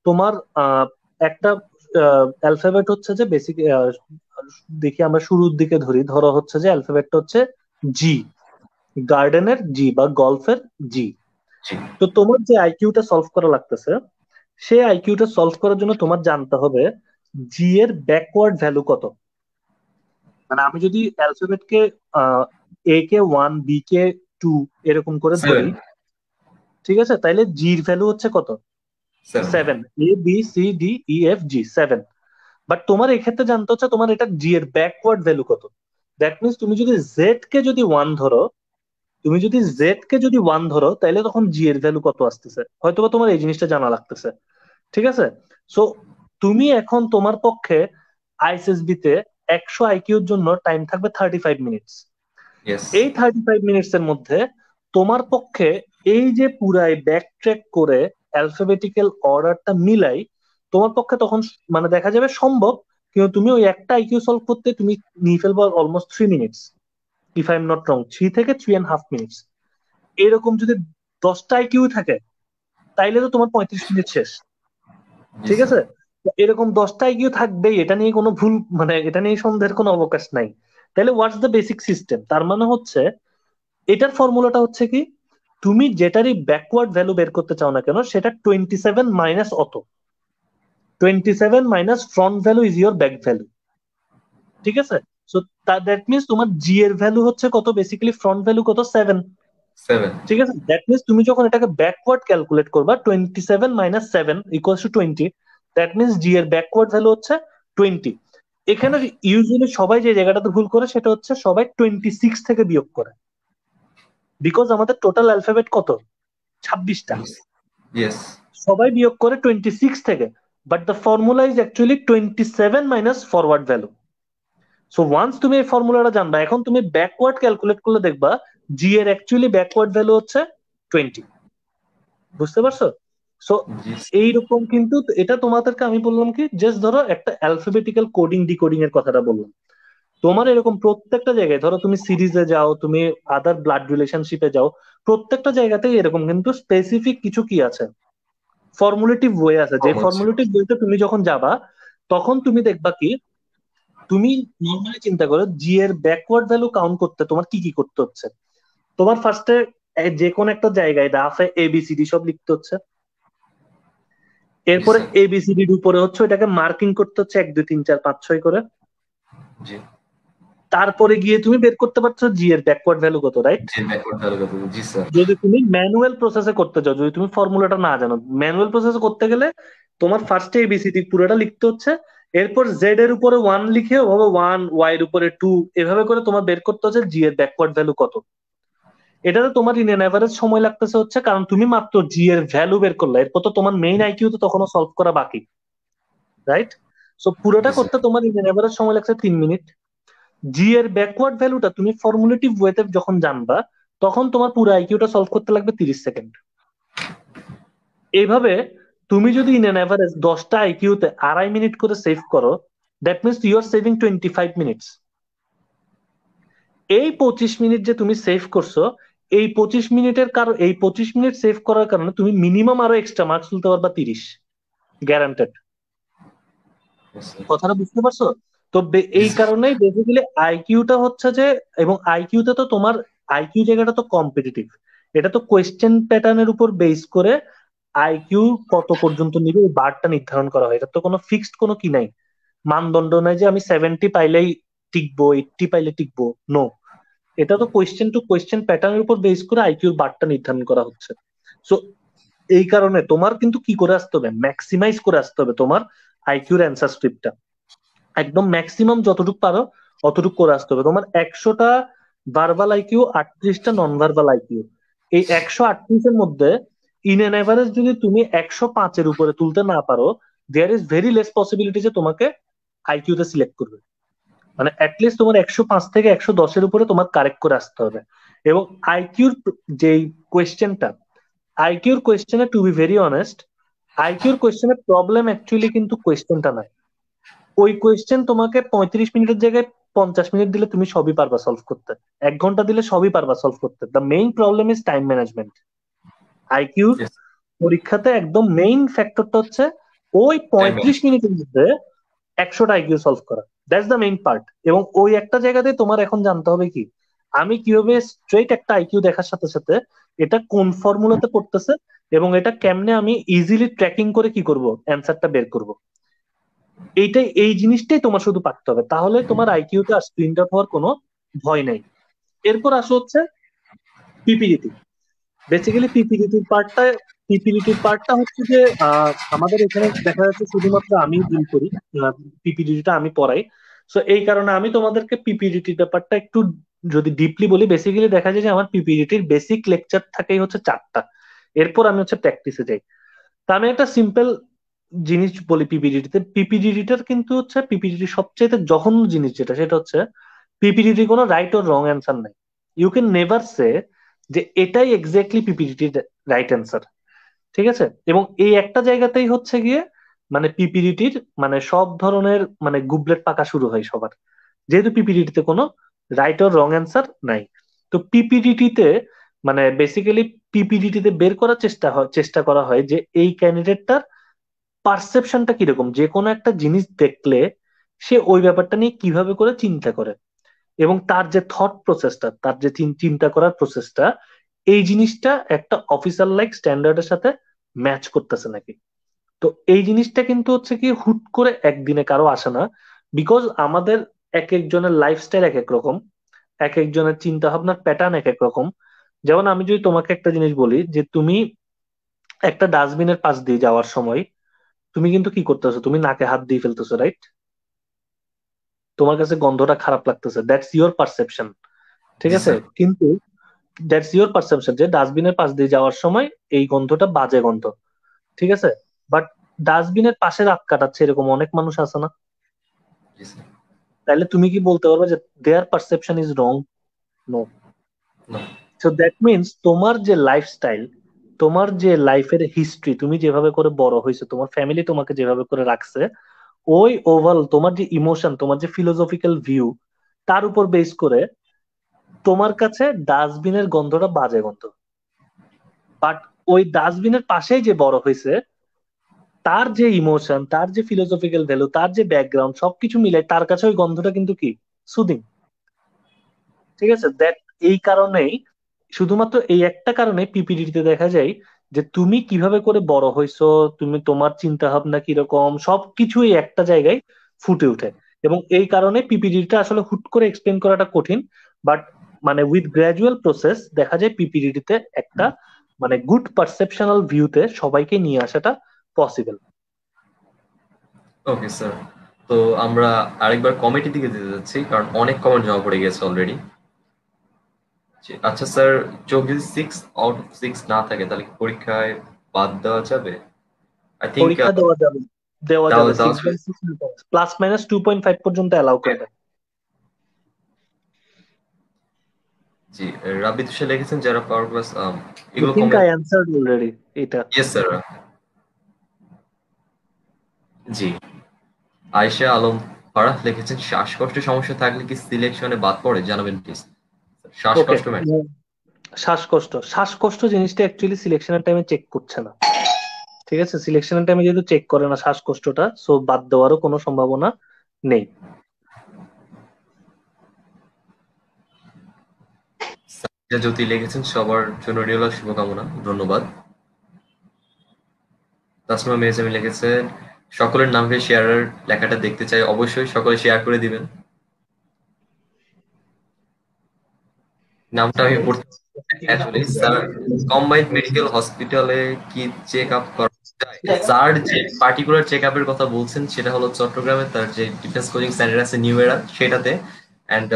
তোমার একটা অ্যালফাবেট হচ্ছে যে বেসিক, দেখি আমরা শুরুর দিকে ধরি, ধরো হচ্ছে যে অ্যালফাবেটটা হচ্ছে জি, গার্ডেনের জি বা গলফের জি। জি। তো তোমার যে আইকিউটা সলভ করা লাগতেছে, সেই আইকিউটা সলভ করার জন্য তোমার জানতে হবে জি এর ব্যাকওয়ার্ড ভ্যালু কত। মানে আমি যদি অ্যালফাবেটকে এ কে 1, বি কে 2 এরকম করে 7। ধরি, ঠিক আছে, তাইলে জির ভ্যালু হচ্ছে কত? 7। 7। A B C D E F G, 7। But তোমার এক্ষেত্রে জানতে হচ্ছে তোমার এটা জি এর ব্যাকওয়ার্ড ভ্যালু কত। দ্যাট মিনস তুমি যদি জেড কে যদি ওয়ান ধরো, তুমি যদি জেড কে যদি ওয়ান ধরো, তাহলে তখন জি এর ভ্যালু কত আসতেছে, হয়তোবা তোমার এই জিনিসটা জানা লাগতেছে। ঠিক আছে? সো তুমি এখন তোমার পক্ষে আইএসএসবি তে 100 আইকিউর জন্য টাইম থাকবে 35 মিনিটস। ইয়েস। এই 35 মিনিটস এর মধ্যে তোমার পক্ষে এই যে পুরাই ব্যাক ট্র্যাক করে অ্যালফাবেটিক্যাল অর্ডারটা মিলাই তোমার পক্ষে তখন মানে দেখা যাবে সম্ভব। কিন্তু তুমি ওই একটা আইকিউ সলভ করতে তুমি নিয়ে ফেলবো almost 3 minutes, if I am not রং, 3 থেকে 3.5 মিনিটস। এরকম যদি 10টা আইকিউ থাকে, তাইলে তো তোমার 35 মিনিট শেষ। জি ঠিক স্যার। আছে? তো এরকম 10টা আইকিউ থাকবেই, এটা নিয়ে কোনো ভুল মানে এটা নিয়ে সন্দেহের কোনো অবকাশ নাই। তাহলে হোয়াটস দ্য বেসিক সিস্টেম? তার মানে হচ্ছে এটার ফর্মুলাটা হচ্ছে কি, তুমি যেটারই ব্যাকওয়ার্ড ভ্যালু বের করতে চাও না কেন, সেটা 27 মাইনাস অত, 27 minus front value is your back value. ঠিক আছে? সো দ্যাট মিনস তোমার জি এর ভ্যালু হচ্ছে কত, বেসিক্যালি ফ্রন্ট ভ্যালু কত, 7। 7। ঠিক আছে? দ্যাট মিনস তুমি যখন এটাকে ব্যাকওয়ার্ড ক্যালকুলেট করবা, 27 - 7 = 20, দ্যাট মিনস জি এর ব্যাকওয়ার্ড ভ্যালু হচ্ছে 20। এখানে ইউজুয়ালি সবাই যে জায়গাটাতে ভুল করে সেটা হচ্ছে সবাই 26 থেকে বিয়োগ করে। বিকজ আমাদের টোটাল অ্যালফাবেট কত, 26টা। ইয়েস। সবাই বিয়োগ করে 26 থেকে, but the formula is actually 27 minus forward value. So once তুমি এই ফর্মুলাটা জানবা, এখন তুমি ব্যাকওয়ার্ড ক্যালকুলেট করলে দেখবা জি এর অ্যাকচুয়ালি ব্যাকওয়ার্ড ভ্যালু হচ্ছে 20। বুঝতে পারছো? সো জি। এইরকম কিন্তু এটা তোমাদেরকে আমি বললাম কি, জাস্ট ধরো একটা অ্যালফাবেটিক্যাল কোডিং ডিকোডিং এর কথাটা বললাম। তোমার এরকম প্রত্যেকটা জায়গায়, ধরো তুমি সিরিজে যাও, তুমি আদার ব্লাড রিলেশনশিপে যাও, প্রত্যেকটা জায়গাতেই এরকম কিন্তু স্পেসিফিক কিছু কি আছে, ফর্মুলেটিভ ওয়ে আছে। যে কম আছে। ফর্মুলেটিভ ওয়েতে তুমি যখন যাবা, তখন তুমি দেখবা কি, তুমি নর্মালি চিন্তা করো জি এর ব্যাকওয়ার্ড ভ্যালু কাউন্ট করতে তোমার কি কি করতে হচ্ছে। তোমার ফার্স্টে যে কোনো একটা জায়গায় রাফে এবিসিডি সব লিখতে হচ্ছে। জি এরপরে স্যার। এবিসিডির উপরে হচ্ছে ওইটাকে মার্কিং করতে হচ্ছে 1 2 3 4 5 6 করে। জি। তারপরে গিয়ে তুমি বের করতে পারছো জি এর ব্যাকওয়ার্ড ভ্যালু কত, রাইট? যে ব্যাকওয়ার্ড ভ্যালু কত, জি স্যার। যদি তুমি ম্যানুয়াল প্রসেসে করতে চাও, যদি তুমি ফর্মুলাটা না জানো, ম্যানুয়াল প্রসেসে করতে গেলে তোমার ফার্স্টে এবিসিডি পুরোটা লিখতে হচ্ছে, এরপর জেড এর উপরে ওয়ান লিখে ওভাবে ওয়ান, ওয়াই এর উপরে টু, এভাবে করে তোমার বের করতে হচ্ছে জি এর ব্যাকওয়ার্ড ভ্যালু কত। এটাতে তোমার ইন এন এভারেজ সময় লাগতেছে হচ্ছে, কারণ তুমি মাত্র জি এর ভ্যালু বের করলে, এরপর তো তোমার মেইন আইকিউ তো তখনও সলভ করা বাকি, রাইট? সো পুরোটা জি স্যার। করতে তোমার ইন এন এভারেজ সময় লাগছে 3 মিনিট। জি এর ব্যাকওয়ার্ড ভ্যালুটা তুমি ফর্মুলেটিভ ওয়েতে যখন জানবা, তখন তোমার পুরো আইকিউটা সলভ করতে লাগবে 30 সেকেন্ড। এইভাবে তুমি যদি ইন এন এভারেজ 10টা আইকিউতে 2.5 মিনিট করে সেভ করো, that means you are saving 25 minutes. এই 25 মিনিট যে তুমি সেভ করছো, এই 25 মিনিট সেভ করার কারণে তুমি মিনিমাম আরো এক্সট্রা মার্কস তুলতে পারবা 30, গ্যারান্টেড। Yes, sir. কথাটা বুঝতে পারছো? তো জি এই স্যার। কারণেই বেসিক্যালি আইকিউটা হচ্ছে যে, এবং আইকিউতে তো তোমার আইকিউ জায়গাটা তো কম্পিটিটিভ, এটা তো কোয়েশ্চেন প্যাটার্নের উপর বেস করে আইকিউ কত পর্যন্ত নিবে এই বারটা নির্ধারণ করা হয়। এটা তো কোনো ফিক্সড কোনো কি নাই, মানদণ্ড নাই যে আমি 70 পাইলেই টিকবো, 80 পাইলে টিকবো। নো, এটা তো কোয়েশ্চেন টু কোয়েশ্চেন প্যাটার্নের উপর বেস করে আইকিউর বারটা নির্ধারণ করা হচ্ছে। সো এই কারণে তোমার কিন্তু কি করে আসতে হবে, ম্যাক্সিমাইজ করে আসতে হবে তোমার আইকিউর অ্যান্সার স্ক্রিপ্টটা, একদম ম্যাক্সিমাম যতটুকু পারো অতটুকু করে আসতে হবে। তোমার 100টা ভার্বাল আইকিউ, 38টা নন ভার্বাল আইকিউ, এই 138-এর মধ্যে ইন এন এভারেজ যদি তুমি 105-এর উপরে তুলতে না পারো, there is very less possibility যে তোমাকে আইকিউতে সিলেক্ট করবে। মানে অ্যাটলিস্ট তোমার 105 থেকে 110-এর উপরে তোমার কারেক্ট করে আসতে হবে। এবং আইকিউর যেই কোয়েশ্চেনটা, আইকিউর কোয়েশ্চেনে টু বি ভেরি অনেস্ট, আইকিউর কোয়েশ্চেনের প্রবলেম অ্যাকচুয়ালি কিন্তু কোয়েশ্চেনটা না। ওই কোয়েশ্চেন তোমাকে 35 মিনিটের জায়গায় 50 মিনিট দিলে তুমি সবই পারবা সলভ করতে, 1 ঘন্টা দিলে সবই পারবা সলভ করতে। The main problem is time management. আইকিউর Yes, পরীক্ষাতে একদম মেইন ফ্যাক্টরটা হচ্ছে ওই টাইম 35 মিনিটের মধ্যে 100টা আইকিউ সলভ করা, দ্যাটস দ্য মেইন পার্ট। এবং ওই একটা জায়গাতে তোমার এখন জানতে হবে কি, আমি কিভাবে স্ট্রেট একটা আইকিউ দেখার সাথে সাথে এটা কোন ফর্মুলাতে পড়তেছে, এবং এটা কেমনে আমি ইজিলি ট্র্যাকিং করে কি করব, অ্যান্সারটা বের করব। এই জিনিসটাই তোমার শুধু পারতে হবে, তাহলে তোমার আইকিউতে আর স্ক্রিন আউট হওয়ার কোনো ভয় নাই। এরপর আসো হচ্ছে পিপিডিটি। বেসিক্যালি পিপিডিটির পার্টটা হচ্ছে যে, আমাদের এখানে দেখা যাচ্ছে শুধুমাত্র আমি ডিল করি, পিপিডিটিটা আমি পড়াই। সো এই কারণে আমি তোমাদেরকে পিপিডিটির ব্যাপারটা একটু যদি ডিপলি বলি, বেসিক্যালি দেখা যায় যে আমার পিপিডিটির বেসিক লেকচার থাকেই হচ্ছে 4টা, এরপর আমি হচ্ছে প্র্যাকটিসে যাই। তা আমি একটা সিম্পল জিনিস বলি পিপিডিটিতে, পিপিডিটিটার কিন্তু হচ্ছে পিপিডিটির সবচেয়ে জঘন্য জিনিস যেটা, সেটা হচ্ছে পিপিডিটি কোনো রাইট ওর রং অ্যান্সার নাই। ইউ ক্যান নেভার সে যে এটাই এক্স্যাক্টলি পিপিডিটির রাইট অ্যান্সার, ঠিক আছে? এবং এই একটা জায়গাতেই হচ্ছে গিয়ে মানে পিপিডিটির মানে সব ধরনের মানে গুবলেট পাকা শুরু হয় সবার, যেহেতু পিপিডিটিতে কোনো রাইট ওর রং অ্যান্সার নাই। তো পিপিডিটিতে মানে বেসিক্যালি পিপিডিটিতে বের করার চেষ্টা করা হয় যে এই ক্যান্ডিডেটটার পারসেপশনটা কিরকম, যে কোনো একটা জিনিস দেখলে সে ওই ব্যাপারটা নিয়ে কিভাবে করে চিন্তা করে, এবং তার যে থট প্রসেসটা, তার যে চিন্তা করার প্রসেসটা, এই জিনিসটা একটা অফিসার লাইক স্ট্যান্ডার্ডের সাথে ম্যাচ করতেছে নাকি। তো এই জিনিসটা কিন্তু হচ্ছে কি হুট করে একদিনে কারো আসে না, বিকজ আমাদের এক একজনের লাইফস্টাইল এক এক রকম, এক একজনের চিন্তা ভাবনার প্যাটার্ন এক এক রকম। যেমন আমি যদি তোমাকে একটা জিনিস বলি যে তুমি একটা ডাস্টবিনের পাশ দিয়ে যাওয়ার সময় তুমি কিন্তু কি করতেছো, তুমি নাকে হাত দিয়ে ফেলতেছো, রাইট? তোমার কাছে গন্ধটা খারাপ লাগতেছে, দ্যাটস ইওর পারসেপশন, ঠিক জি আছে? স্যার। কিন্তু দ্যাটস ইওর পারসেপশন যে ডাস্টবিনের পাশ দিয়ে যাওয়ার সময় এই গন্ধটা বাজে গন্ধ, ঠিক আছে? বাট ডাস্টবিনের পাশে রাত কাটাচ্ছে এরকম অনেক মানুষ আছে না? জি স্যার। তাহলে তুমি কি বলতে পারবে যে দেয়ার পারসেপশন ইজ রং? নো। না। সো দ্যাট মিনস তোমার যে লাইফস্টাইল, তোমার যে লাইফের হিস্ট্রি, তুমি যেভাবে করে বড় হয়েছে, তোমার ফ্যামিলি তোমাকে যেভাবে করে রাখছে, ওই ওভারঅল তোমার যে ইমোশন, তোমার যে ফিলোসফিক্যাল ভিউ, তার উপর বেস করে তোমার কাছে ডাস্টবিনের গন্ধটা বাজে গন্ধ। বাট ওই ডাস্টবিনের পাশেই যে বড় হয়েছে, তার যে ইমোশন, তার যে ফিলোসফিক্যাল ভ্যালু, তার যে ব্যাকগ্রাউন্ড, সবকিছু মিলে তার কাছে ওই গন্ধটা কিন্তু কি সুদিং, ঠিক আছে? দ্যাট এই কারণেই, শুধুমাত্র এই একটা কারণে পিপিডিতে দেখা যায় যে তুমি কিভাবে করে বড় হইছো, তুমি তোমার চিন্তা ভাবনা কিরকম, সবকিছু এই একটা জায়গায় ফুটে ওঠে। এবং এই কারণে পিপিডিটা আসলে হুট করে এক্সপ্লেন করাটা কঠিন, বাট মানে উইথ গ্রাজুয়াল প্রসেস দেখা যায় পিপিডিতে একটা মানে গুড পারসেপশনাল ভিউতে সবাইকে নিয়ে আসাটা পসিবল। ওকে স্যার, তো আমরা আরেকবার কমিটি দিকে যেতে যাচ্ছি কারণ অনেক কমেন্ট জমা পড়ে গেছে অলরেডি। আচ্ছা স্যার, চোখ যদি 6 আউট অফ 6 না থাকে তাহলে কি পরীক্ষায় বাদ দেওয়া যাবে? আই থিঙ্ক পরীক্ষা দেওয়া যাবে, দেওয়া দেওয়া যাবে দেওয়া 6/6 প্লাস মাইনাস 2.5 পর্যন্ত অ্যালাউ করবে। জি, রাব্বি তুষার লিখেছেন যারা পাওয়ার ক্লাস আই এগুলো থিংক কমে। আই অ্যান্সার্ড অলরেডি এটা। Yes sir. জি, আয়েশা আলম ফারাহ লিখেছেন শ্বাসকষ্টের সমস্যা থাকলে কি সিলেকশনে বাদ পড়ে, জানাবেন প্লিজ। ওকে, শ্বাসকষ্ট ম্যাম। শ্বাসকষ্ট, শ্বাসকষ্ট জিনিসটা অ্যাকচুয়ালি সিলেকশনের টাইমে চেক করছে না। ঠিক আছে, সিলেকশনের টাইমে যেহেতু চেক করে না শ্বাসকষ্টটা, সো বাদ দেওয়ারও কোনো সম্ভাবনা নেই। সাজিদা জ্যোতি লিখেছেন সবার জন্য রিয়েল শুভকামনা, ধন্যবাদ। তাসমা মেহজামি লিখেছেন সকলের নামে শেয়ারের লেখাটা দেখতে চাই, অবশ্যই সকলে শেয়ার করে দিবেন। নামটা আমি পড়তে আসলে স্যার, কম্বাইন্ড মেডিকেল হসপিটালে কি চেক আপ করা যায়? স্যার যে পার্টিকুলার চেক আপের কথা বলছেন সেটা হলো চট্টগ্রামে তার যে ডিফেন্স কোচিং সেন্টার আছে নিউ এরা সেটাতে, এন্ড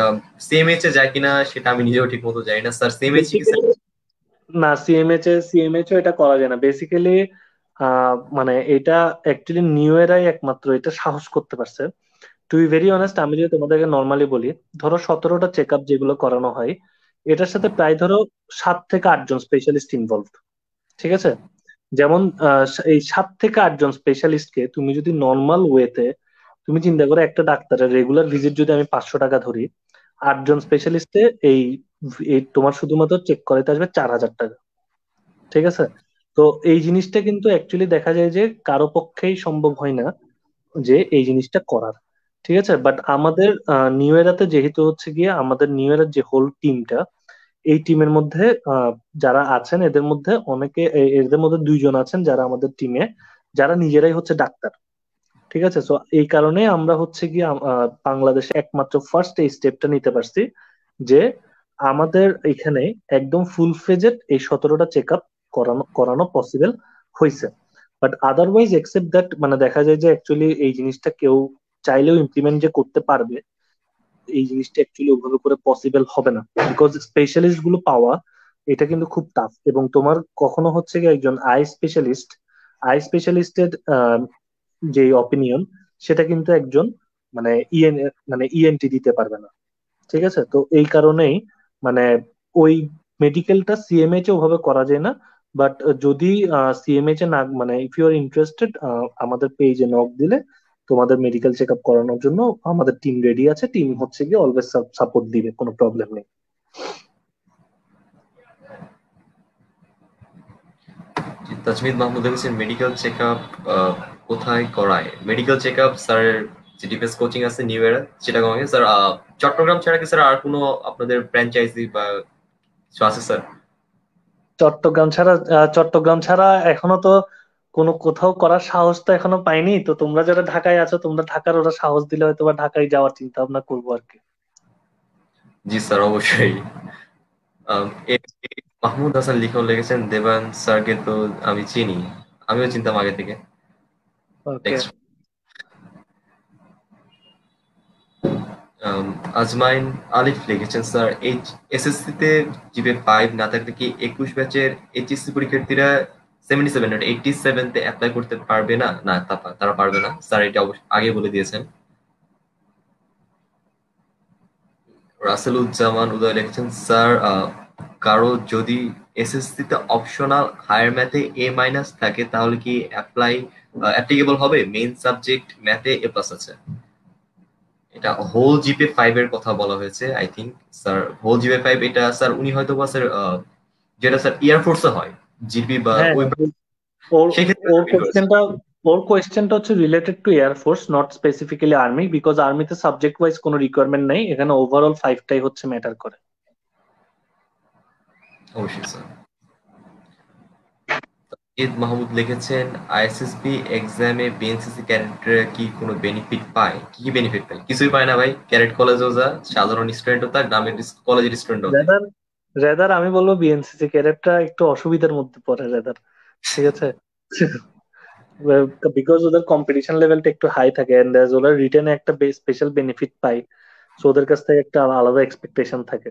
সিএমএইচ এ যায় কিনা সেটা আমি নিজেও ঠিক মতো জানি না স্যার। সিএমএইচ কি স্যার? বেসিক্যালি না, সিএমএইচ এটা করা যায় না বেসিক্যালি। মানে এটা অ্যাকচুয়ালি নিউ এরাই একমাত্র এটা সাহস করতে পারছে। টু বি ভেরি অনেস্ট, আমি যদি তোমাদেরকে নর্মালি বলি, ধরো 17টা চেক আপ যেগুলো করানো হয়, এটার সাথে প্রায় ধরো 7 থেকে 8 জন স্পেশালিস্ট ইনভলভ। ঠিক আছে, যেমন এই 7 থেকে 8 জন স্পেশালিস্টকে তুমি যদি নর্মাল ওয়েতে, তুমি চিন্তা করো একটা ডাক্তারের রেগুলার ভিজিট যদি আমি 500 টাকা ধরি, 8 জন স্পেশালিস্টে এই এই তোমার শুধুমাত্র চেক করাইতে আসবে 4,000 টাকা। ঠিক আছে, তো এই জিনিসটা কিন্তু অ্যাকচুয়ালি দেখা যায় যে কারো পক্ষেই সম্ভব হয় না যে এই জিনিসটা করার। ঠিক আছে, বাট আমাদের নিউ এরাতে যেহেতু হচ্ছে গিয়ে আমাদের নিউ এরার যে হোল টিমটা, এই টিমের মধ্যে যারা আছেন এদের মধ্যে অনেকে এদের মধ্যে 2 জন আছেন যারা আমাদের টিমে, যারা নিজেরাই হচ্ছে ডাক্তার। ঠিক আছে, তো এই কারণে আমরা হচ্ছে গিয়ে বাংলাদেশে একমাত্র ফার্স্ট এই স্টেপটা নিতে পারছি যে আমাদের এখানে একদম ফুল ফেজেড এই 17টা চেক আপ করানো করানো পসিবল হয়েছে। বাট আদারওয়াইজ এক্সেপ্ট দ্যাট মানে দেখা যায় যে অ্যাকচুয়ালি এই জিনিসটা কেউ চাইলেও ইমপ্লিমেন্ট যে করতে পারবে, এই জিনিসটা অ্যাকচুয়ালি ওভাবে করে পসিবল হবে না, বিকজ স্পেশালিস্ট গুলো পাওয়া এটা কিন্তু খুব টাফ। এবং তোমার কখনো হচ্ছে কি একজন আই স্পেশালিস্টের যে অপিনিয়ন, সেটা কিন্তু একজন মানে ইএনটি দিতে পারবে না। ঠিক আছে, তো এই কারণেই মানে ওই মেডিকেলটা সিএমএইচ এ ওভাবে করা যায় না। বাট যদি সিএমএইচ এ না মানে ইফ ইউ আর ইন্টারেস্টেড, আমাদের পেজে নক দিলে তোমাদের মেডিকেল চেক আপ করানোর জন্য আমাদের টিম রেডি আছে। টিম হচ্ছে গিয়ে অলওয়েজ সাপোর্ট দিবে, কোনো প্রবলেম নেই। তাজমিদ মাহমুদ লিখেছেন মেডিকেল চেক আপ কোথায় করায়? মেডিকেল চেক আপ স্যার যে ডিফেন্স কোচিং আছে নিউ এরা সেটা করায় স্যার। চট্টগ্রাম ছাড়া কি স্যার আর কোনো আপনাদের ফ্র্যাঞ্চাইজি বা কিছু আছে স্যার? চট্টগ্রাম ছাড়া এখনো তো কোনো কোথাও করার সাহস তো এখনো পাইনি। তো তোমরা যারা ঢাকায় আছো, তোমরা ঢাকার ওরা সাহস দিলে হয়তো বা ঢাকায় যাওয়ার চিন্তা ভাবনা করবো আর কি। জি স্যার, অবশ্যই। এ মাহমুদ হাসান লিখেও লিখেছেন দেবান স্যারকে তো আমি চিনি, আমিও চিনতাম আগে থেকে। ওকে। নেক্সট, আজমাইন আলিফ লিখেছেন স্যার এসএসসি তে জিপে 5 না থাকলে কি 21 ব্যাচের এইচএসসি পরীক্ষার্থীরা 87 তে অ্যাপ্লাই করতে পারবে না? না, তারা পারবে না স্যার, এটা অবশ্য আগে বলে দিয়েছেন। রাসেলুজ্জামান উদয় লিখেছেন স্যার কারো যদি এসএসসি তে অপশনাল হায়ার ম্যাথে A- থাকে তাহলে কি অ্যাপ্লিকেবল হবে? মেইন সাবজেক্ট ম্যাথে A+ আছে। এটা হোল জিপে 5 এর কথা বলা হয়েছে আই থিংক স্যার। হোল জিপে 5 এটা স্যার উনি হয়তো বা স্যার যেটা স্যার এয়ারফোর্সে হয় জিপি বা হ্যাঁ, ওই হ্যাঁ, ওর সেক্ষেত্রে ওর মিন করেছে। কোশ্চেনটা ওর কোয়েশ্চেনটা হচ্ছে related to air force, not specifically army, because আর্মিতে সাবজেক্ট ওয়াইজ কোনো রিকোয়ারমেন্ট নেই, এখানে ওভারঅল 5টাই হচ্ছে ম্যাটার করে। অবশ্যই স্যার। ঈদ মাহমুদ লিখেছেন, আইএসএসবি এক্সামে বিএনসিসি ক্যাডেটরা কি কোনো বেনিফিট পায়? কি কি বেনিফিট পায়? কিছুই পায় না ভাই। ক্যাডেট কলেজেও যা, সাধারণ স্টুডেন্টও তা, গ্রামের কলেজের স্টুডেন্টও তাই। রেদার রেদার আমি বলবো বিএনসিসি ক্যাডেটটা একটু অসুবিধার মধ্যে পড়ে রেদার, ঠিক আছে। বিকজ ওদের কম্পিটিশন লেভেলটা একটু হাই থাকে, এন্ড ওরা রিটেনে একটা স্পেশাল বেনিফিট পায়, সো ওদের কাছ থেকে একটা আলাদা এক্সপেকটেশন থাকে।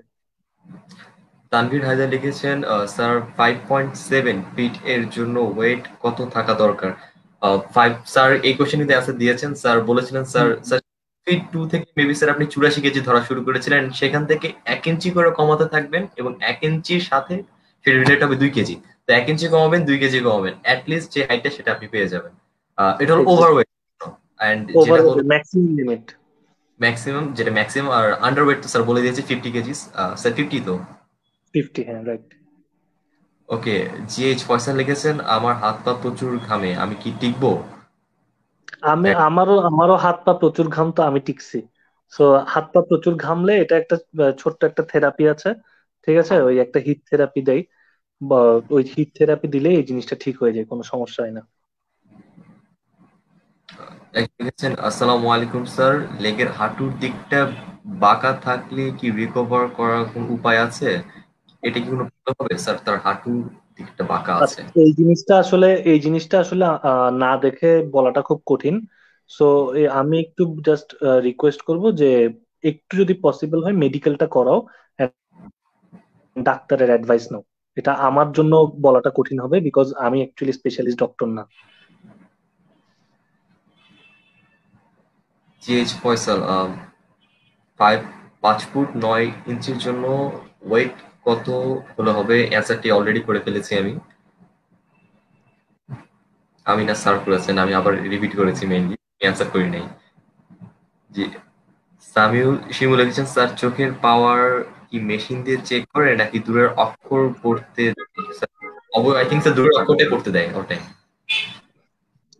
তানভীর হায়দার লিখেছেন, স্যার 5.7 ফিট এর জন্য ওয়েট কত থাকা দরকার? ফাইভ স্যার এই কোশ্চেন কিন্তু অ্যান্সার দিয়েছেন। স্যার বলেছিলেন, স্যার হুম, স্যার ফিট 2 থেকে মেবি স্যার আপনি 84 কেজি ধরা শুরু করেছিলেন, সেখান থেকে 1 ইঞ্চি করে কমাতে থাকবেন এবং 1 ইঞ্চির সাথে সেটা রিলেট হবে 2 কেজি। তো 1 ইঞ্চি কমাবেন, 2 কেজি কমাবেন, অ্যাটলিস্ট যে হাইটটা সেটা আপনি পেয়ে যাবেন। এটা হলো ওভার ওয়েট। অ্যান্ড ওভার যেটা হলো ম্যাক্সিমাম লিমিট। ম্যাক্সিমাম, যেটা ম্যাক্সিমাম আর আন্ডার ওয়েট তো স্যার বলে দিয়েছে 50 কেজি। স্যার 50 তো। 50, হ্যাঁ রাইট। ওকে। জিএইচ ফয়সাল লিখেছেন, আমার হাত পা প্রচুর ঘামে, আমি কি টিকবো? আমারও আমারও হাত পা প্রচুর ঘামতো, আমি টিকছি। সো হাত পা প্রচুর ঘামলে এটা একটা ছোট্ট একটা থেরাপি আছে, ঠিক আছে, ওই একটা হিট থেরাপি দেয়, বা ওই হিট থেরাপি দিলে এই জিনিসটা ঠিক হয়ে যায়, কোনো সমস্যা হয় না। একজন লিখেছেন, আসসালামু আলাইকুম স্যার, লেগের হাঁটুর দিকটা বাঁকা থাকলে কি রিকভার করার কোনো উপায় আছে? এটা কি কোনো প্রবলেম হবে? স্যার তার হাঁটুর দিকটা বাঁকা আছে। আচ্ছা, এই জিনিসটা আসলে না দেখে বলাটা খুব কঠিন। সো আমি একটু জাস্ট রিকোয়েস্ট করব যে একটু যদি পসিবল হয় মেডিকেলটা করাও, and ডাক্তারের অ্যাডভাইস নাও। এটা আমার জন্য বলাটা কঠিন হবে, বিকজ আমি অ্যাকচুয়ালি স্পেশালিস্ট ডক্টর না। জিএইচ ফয়সাল, 5 ফুট 9 ইঞ্চির জন্য ওয়েট কত হলে হবে? অ্যান্সারটি অলরেডি করে ফেলেছি আমি। আমি না স্যার করেছেন, আমি আবার রিপিট করেছি, মেইনলি অ্যান্সার করি নাই। জি। সামিউল শিমুল লিখেছেন, স্যার চোখের পাওয়ার কি মেশিন দিয়ে চেক করে নাকি দূরের অক্ষর পড়তে? আই থিঙ্ক স্যার দূরের অক্ষরটাই পড়তে দেয় ওটাই।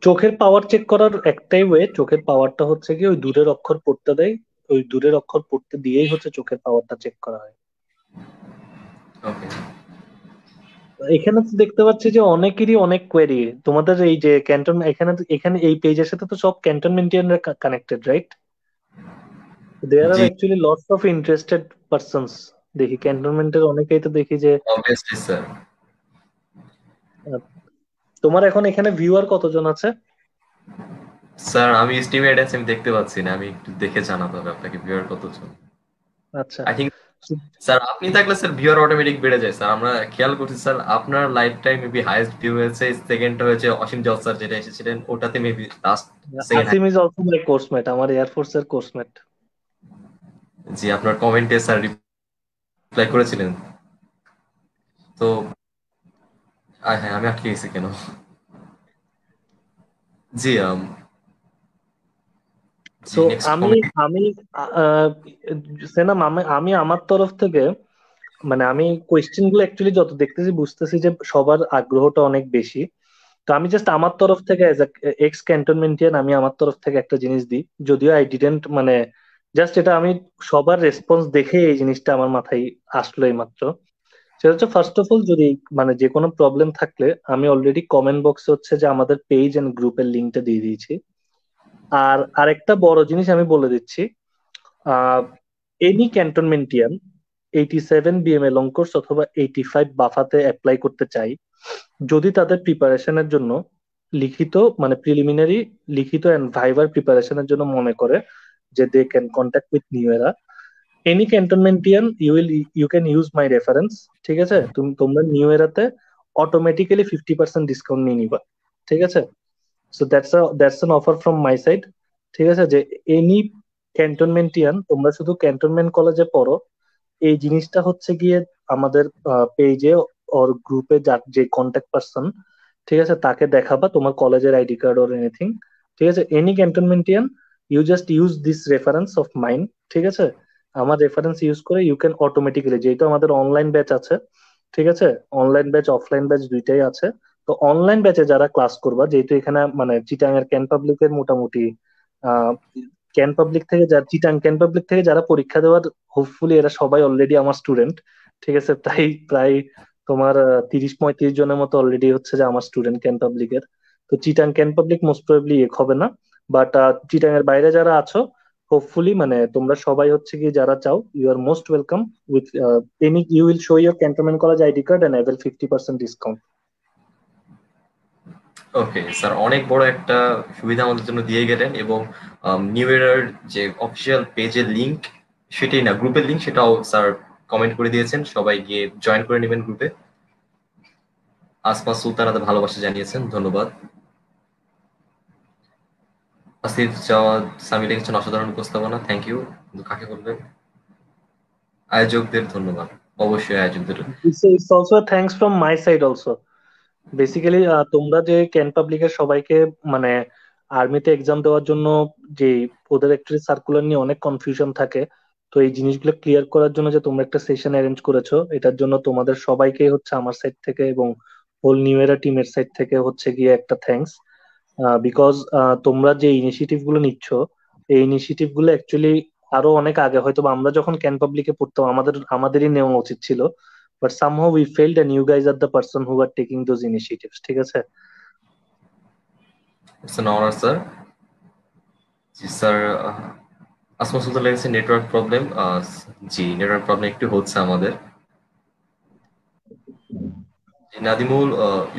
চোখের পাওয়ার চেক করার একটাই ওয়ে, চোখের পাওয়ারটা হচ্ছে কি ওই দূরের অক্ষর পড়তে দেয়, ওই দূরের অক্ষর পড়তে দিয়েই হচ্ছে চোখের পাওয়ারটা চেক করা হয়। ওকে। এখানে তো দেখতে পাচ্ছি যে অনেকেরই অনেক কোয়েরি, তোমাদের এই যে ক্যান্টন, এখানে এখানে এই পেজের সাথে তো সব ক্যান্টনমেন্টিয়ানরা কানেক্টেড, রাইট? দেয়ার আর জি, actually lots of interested persons. দেখি ক্যান্টনমেন্টের অনেকেই তো দেখি যে অবভিয়াসলি স্যার। আহ, তোমার এখন এখানে ভিউয়ার কতজন আছে? স্যার আমি এস্টিমেট আছে, আমি দেখতে পাচ্ছি না, আমি একটু দেখে জানাতে হবে আপনাকে ভিউয়ার কতজন। আচ্ছা। আই থিঙ্ক স্যার আপনি থাকলে স্যার ভিউয়ার অটোমেটিক বেড়ে যায় স্যার। আমরা খেয়াল করছি স্যার, আপনার life time maybe highest view হয়েছে, সেকেন্ডটা হয়েছে অসীম জল স্যার যেটা এসেছিলেন, ওটাতে maybe last second. Asim is also my coursemate, আমার এয়ারফোর্স এর কোর্সমেট। জি, আপনার কমেন্টে স্যার রিপ্লাই করেছিলেন তো। হ্যাঁ, আমি আটকে গেছি কেন? জি। জি, তো নেক্সট আমি কমেন্ট। আমি আহ, সেনাম, আমি আমি আমার তরফ থেকে, মানে আমি কোয়েশ্চেন গুলো অ্যাকচুয়ালি যত দেখতেছি বুঝতেছি যে সবার আগ্রহটা অনেক বেশি। তো আমি জাস্ট আমার তরফ থেকে অ্যাজ এক্স ক্যান্টনমেন্টিয়ান আমি আমার তরফ থেকে একটা জিনিস দিই, যদিও আই ডিডেন্ট মানে জাস্ট এটা আমি সবার রেসপন্স দেখে এই জিনিসটা আমার মাথায় আসলো এই মাত্র। সেটা হচ্ছে ফার্স্ট অফ অল, যদি মানে যে কোনো প্রবলেম থাকলে আমি অলরেডি কমেন্ট বক্সে হচ্ছে যে আমাদের পেজ এন্ড গ্রুপের লিঙ্কটা দিয়ে দিয়েছি। আর আরেকটা বড় জিনিস আমি বলে দিচ্ছি, এনি ক্যান্টনমেন্টিয়ান 87 বিএমএ লং কোর্স অথবা 85 বাফাতে অ্যাপ্লাই করতে চাই, যদি তাদের প্রিপারেশনের জন্য লিখিত, মানে প্রিলিমিনারি লিখিত এন্ড ভাইবার প্রিপারেশনের জন্য মনে করে যে they can contact with new এরা, any Cantonmentian you can use my reference. ঠিক আছে, তোমরা নিউ এরাতে অটোমেটিক্যালি 50% ডিসকাউন্ট নিয়ে নিবা, ঠিক আছে। So that's an offer from my side, ঠিক আছে, যে এনি ক্যান্টনমেন্টিয়ান তোমরা শুধু ক্যান্টনমেন্ট কলেজে পড়ো, এই জিনিসটা হচ্ছে গিয়ে আমাদের পেজে ওর গ্রুপে যার যে কন্ট্যাক্ট পারসন, ঠিক আছে, তাকে দেখাবা তোমার কলেজের আইডি কার্ড অর এনিথিং, ঠিক আছে। Any Cantonmentian you just use this reference of mine, ঠিক আছে। আমার রেফারেন্স ইউজ করে ইউ ক্যান অটোমেটিক্যালি, যেহেতু আমাদের অনলাইন ব্যাচ আছে, ঠিক আছে, অনলাইন ব্যাচ অফলাইন ব্যাচ দুইটাই আছে। তো অনলাইন ব্যাচে যারা ক্লাস করবা, যেহেতু এখানে মানে চিটাং এর ক্যান পাবলিকের মোটামুটি আহ ক্যান পাবলিক থেকে যারা চিটাং ক্যান পাবলিক থেকে যারা পরীক্ষা দেওয়ার, হোপফুলি এরা সবাই অলরেডি আমার স্টুডেন্ট, ঠিক আছে, প্রায় প্রায় তোমার 30-35 জনের মতো অলরেডি হচ্ছে যে আমার স্টুডেন্ট ক্যান পাবলিকের। তো Chittagong can public most probably এক হবে না, বাট চিটাং এর বাইরে যারা আছো হোপফুলি মানে তোমরা সবাই হচ্ছে কি যারা চাও you are most welcome with any you will show your cantonment college ID card and avail 50% discount. Okay sir, অনেক বড় একটা সুবিধা আমাদের জন্য দিয়ে গেলেন, এবং নিউ ইয়ার যে অফিসিয়াল পেজের লিংক, সেটাই না গ্রুপের লিংক, সেটাও স্যার কমেন্ট করে দিয়েছেন, সবাই গিয়ে জয়েন করে নেবেন গ্রুপে। আসমা সুলতানাতে ভালোবাসা জানিয়েছেন, ধন্যবাদ। আসিফ জাওয়াদ সামি লিখেছেন অসাধারণ উপস্থাপনা, থ্যাংক ইউ। কিন্তু কাকে বলবেন? আয়োজকদের ধন্যবাদ, অবশ্যই আয়োজকদের। It's also thanks from my side also. Basically তোমরা যে ক্যান পাবলিকের সবাইকে মানে আর্মিতে এক্সাম দেওয়ার জন্য যে ওদের একটা সার্কুলার নিয়ে অনেক কনফিউশন থাকে, তো এই জিনিসগুলো ক্লিয়ার করার জন্য যে তোমরা একটা সেশন অ্যারেঞ্জ করেছো, এটার জন্য তোমাদের সবাইকে হচ্ছে আমার সাইড থেকে এবং হোল নিউ এরা টিমের সাইড থেকে হচ্ছে গিয়ে একটা থ্যাঙ্কস। বিকজ তোমরা যে ইনিশিয়েটিভ গুলো নিচ্ছ, এই ইনিশিয়েটিভ গুলো অ্যাকচুয়ালি আরো অনেক আগে হয়তো বা আমরা যখন ক্যান পাবলিকে পড়তাম আমাদেরই নেওয়া উচিত ছিল, but somehow we failed and you guys are the person who are taking those initiatives. ঠিক আছে। It's an honour sir. জি স্যার। আসমা সুলতান লিখেছে নেটওয়ার্ক প্রবলেম। জি, নেটওয়ার্ক প্রবলেম একটু হচ্ছে আমাদের। নাদিমুল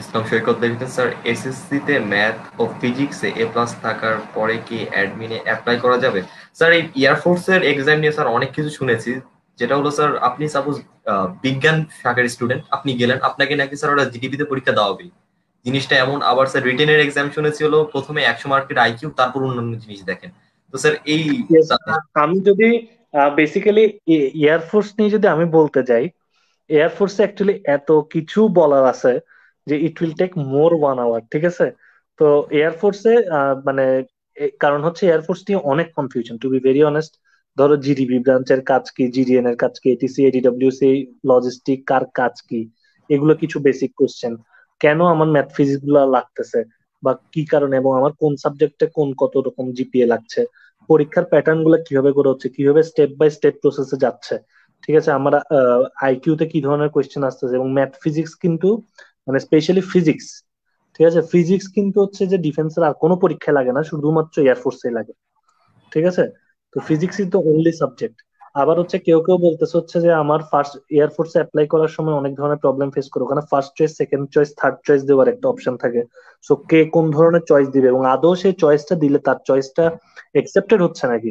ইসলাম সৈকত লিখেছেন স্যার, এসএসসি তে ম্যাথ ও ফিজিক্সে A+ থাকার পরে কি অ্যাডমিনে অ্যাপ্লাই করা যাবে? স্যার, এই এয়ারফোর্স এর এক্সাম নিয়ে স্যার অনেক কিছু শুনেছি, যেটা হলো স্যার আপনি সাপোজ বিজ্ঞান শাখার স্টুডেন্ট, আপনি গেলেন, আপনাকে নাকি স্যার ওরা জিডিপি তে পরীক্ষা দেওয়াবে, জিনিসটা এমন। আবার স্যার রিটেনের এক্সাম শুনেছি হলো প্রথমে 100 মার্কের আইকিউ, তারপর অন্যান্য জিনিস দেখেন। তো স্যার এই Yes, আমি যদি বেসিক্যালি এয়ারফোর্স নিয়ে যদি আমি বলতে যাই, এয়ারফোর্সে অ্যাকচুয়ালি এত কিছু বলার আছে যে it will take more 1 hour. ঠিক আছে। তো এয়ারফোর্সে মানে কারণ হচ্ছে এয়ারফোর্স নিয়ে অনেক confusion to be very honest. ধরো জিডিবি ব্রাঞ্চের কাজ কি, জিডিএন এর কাজ কি, এটিসি এডিডব্লিউসি লজিস্টিক কার কাজ কি, এগুলো কিছু বেসিক কোশ্চেন। কেন আমার ম্যাথ ফিজিক্স গুলো লাগতেছে বা কি কারণে, এবং আমার কোন সাবজেক্টে কোন কত রকম জিপিএ লাগছে, পরীক্ষার প্যাটার্ন গুলো কিভাবে করে হচ্ছে, কিভাবে স্টেপ বাই স্টেপ প্রসেসে যাচ্ছে। ঠিক আছে। আমরা আইকিউ তে কি ধরনের কোয়েশ্চেন আসতেছে, এবং ম্যাথ ফিজিক্স কিন্তু মানে স্পেশালি ফিজিক্স, ঠিক আছে, ফিজিক্স কিন্তু হচ্ছে যে ডিফেন্সের আর কোনো পরীক্ষায় লাগে না, শুধুমাত্র এয়ারফোর্সে লাগে। ঠিক আছে। তো physics is the only subject. আবার হচ্ছে কেউ কেউ বলতেছে হচ্ছে যে আমার ফার্স্ট এয়ারফোর্সে অ্যাপ্লাই করার সময় অনেক ধরনের প্রবলেম ফেস করো, ওখানে first choice, second choice, third choice দেওয়ার একটা অপশন থাকে। সো কে কোন ধরনের চয়েস দিবে এবং আদৌ সেই চয়েসটা দিলে তার চয়েসটা একসেপ্টেড হচ্ছে নাকি,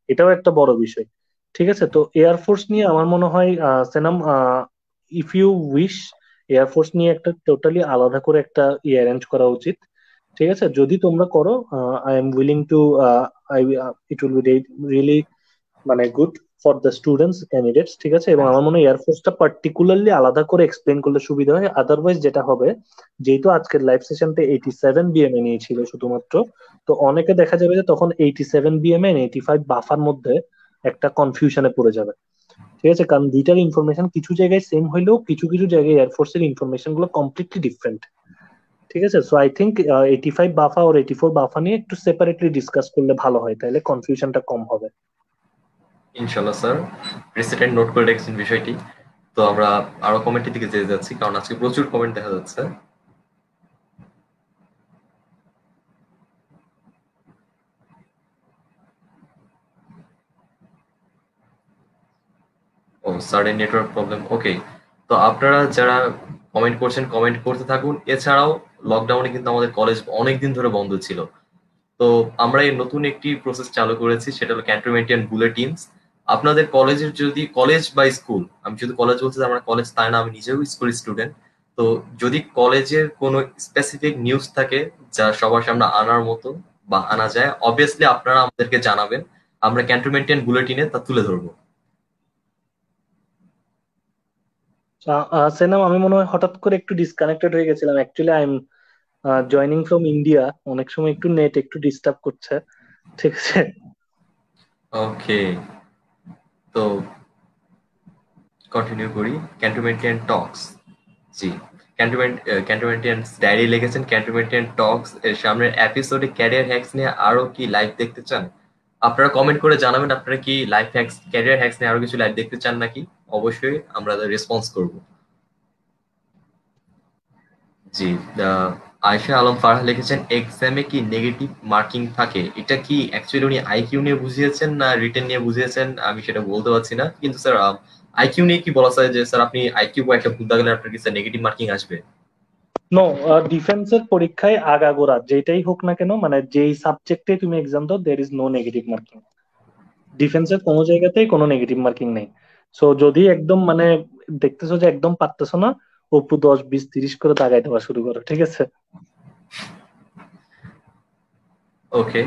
এটাও একটা বড় বিষয়। ঠিক আছে। তো এয়ারফোর্স নিয়ে আমার মনে হয় সেনাম, ইফ ইউ উইশ, এয়ারফোর্স নিয়ে একটা টোটালি আলাদা করে একটা অ্যারেঞ্জ করা উচিত। ঠিক আছে। যদি তোমরা করো, I am willing to, I it will be really মানে good for the students candidates. ঠিক আছে। এবং আমার মনে হয় এয়ারফোর্সটা পার্টিকুলারলি আলাদা করে এক্সপ্লেন করলে সুবিধা হয়। আদারওয়াইজ যেটা হবে, যেহেতু আজকের লাইভ সেশনটা 87 বিএমএ নিয়েছিল শুধুমাত্র, তো অনেকে দেখা যাবে যে তখন 87 বিএমএ 85 বাফার মধ্যে একটা কনফিউশনে পড়ে যাবে। ঠিক আছে। কারণ দুইটার ইনফরমেশন কিছু জায়গায় সেম হইলেও কিছু কিছু জায়গায় এয়ারফোর্সের ইনফরমেশন গুলো কমপ্লিটলি ডিফারেন্ট। ঠিক আছে। সো আই থিঙ্ক 85 বাফা আর 84 বাফা নিয়ে একটু সেপারেটলি ডিসকাস করলে ভালো হয়, তাহলে কনফিউশনটা কম হবে। ইনশাল্লাহ স্যার, প্রেসিডেন্ট নোট করে রেখেছেন বিষয়টি। তো আমরা আরো কমেন্টের দিকে যেতে যাচ্ছি, কারণ আজকে প্রচুর কমেন্ট দেখা যাচ্ছে। ও সার্ডেন নেটওয়ার্ক প্রবলেম, ওকে। তো আপনারা যারা কমেন্ট করছেন, কমেন্ট করতে থাকুন। এছাড়াও লকডাউনে কিন্তু আমাদের কলেজ অনেকদিন ধরে বন্ধ ছিল। তো আমরা এই নতুন একটি প্রসেস চালু করেছি, সেটা হলো ক্যান্টনমেন্টিয়ান বুলেটিনস। আপনাদের কলেজের যদি কলেজ বা স্কুল, আমি শুধু কলেজ বলতে আমার কলেজ তাই না, আমি নিজেও স্কুল স্টুডেন্ট। তো যদি কলেজের কোনো স্পেসিফিক নিউজ থাকে যা সবার সামনে আনার মতো বা আনা যায়, অবভিয়াসলি আপনারা আমাদেরকে জানাবেন, আমরা ক্যান্টনমেন্টিয়ান বুলেটিনে তা তুলে ধরবো। সেনাম, আমি মনে হয় হঠাৎ করে একটু ডিসকানেক্টেড হয়ে গেছিলাম। Actually I am joining from India, অনেক সময় একটু নেট একটু ডিস্টার্ব করছে। ঠিক আছে। ওকে, তো কন্টিনিউ করি। ক্যান্টনমেন্টিয়ান টক্স, জি, ক্যান্টনমেন্টিয়ান ডায়েরি লিখেছেন, ক্যান্টনমেন্টিয়ান টক্স এর সামনের এপিসোডে ক্যারিয়ার হ্যাক্স নিয়ে আরো কি লাইভ দেখতে চান? আপনারা কমেন্ট করে জানাবেন আপনারা কি লাইভ হ্যাক্স, ক্যারিয়ার হ্যাক্স নিয়ে আরো কিছু লাইভ দেখতে চান নাকি। অবশ্যই আমরা রেসপন্স করব। জি। আয়েশা আলম ফারহা লিখেছেন এক্সামে কি নেগেটিভ মার্কিং থাকে, এটা কি অ্যাকচুয়ালি উনি আইকিউ নিয়ে বুঝিয়েছেন না রিটেন নিয়ে বুঝিয়েছেন আমি সেটা বলতে পারছি না, কিন্তু স্যার আইকিউ নিয়ে কি বলা যায় যে স্যার আপনি আইকিউ একটা ভুল দাগলে আপনার কি স্যার নেগেটিভ মার্কিং আসবে? নো, ডিফেন্সের পরীক্ষায় আগাগোড়া যেটাই হোক না কেন, মানে যেই সাবজেক্টে তুমি এক্সাম দাও, there is no negative marking. ডিফেন্সের কোনো জায়গাতেই কোনো নেগেটিভ মার্কিং নেই। সো যদি একদম মানে দেখতেছো যে একদম পারতেছো না, অপু 10, 20, 30 করে দাগাই দেওয়া শুরু করো, ঠিক আছে? ওকে।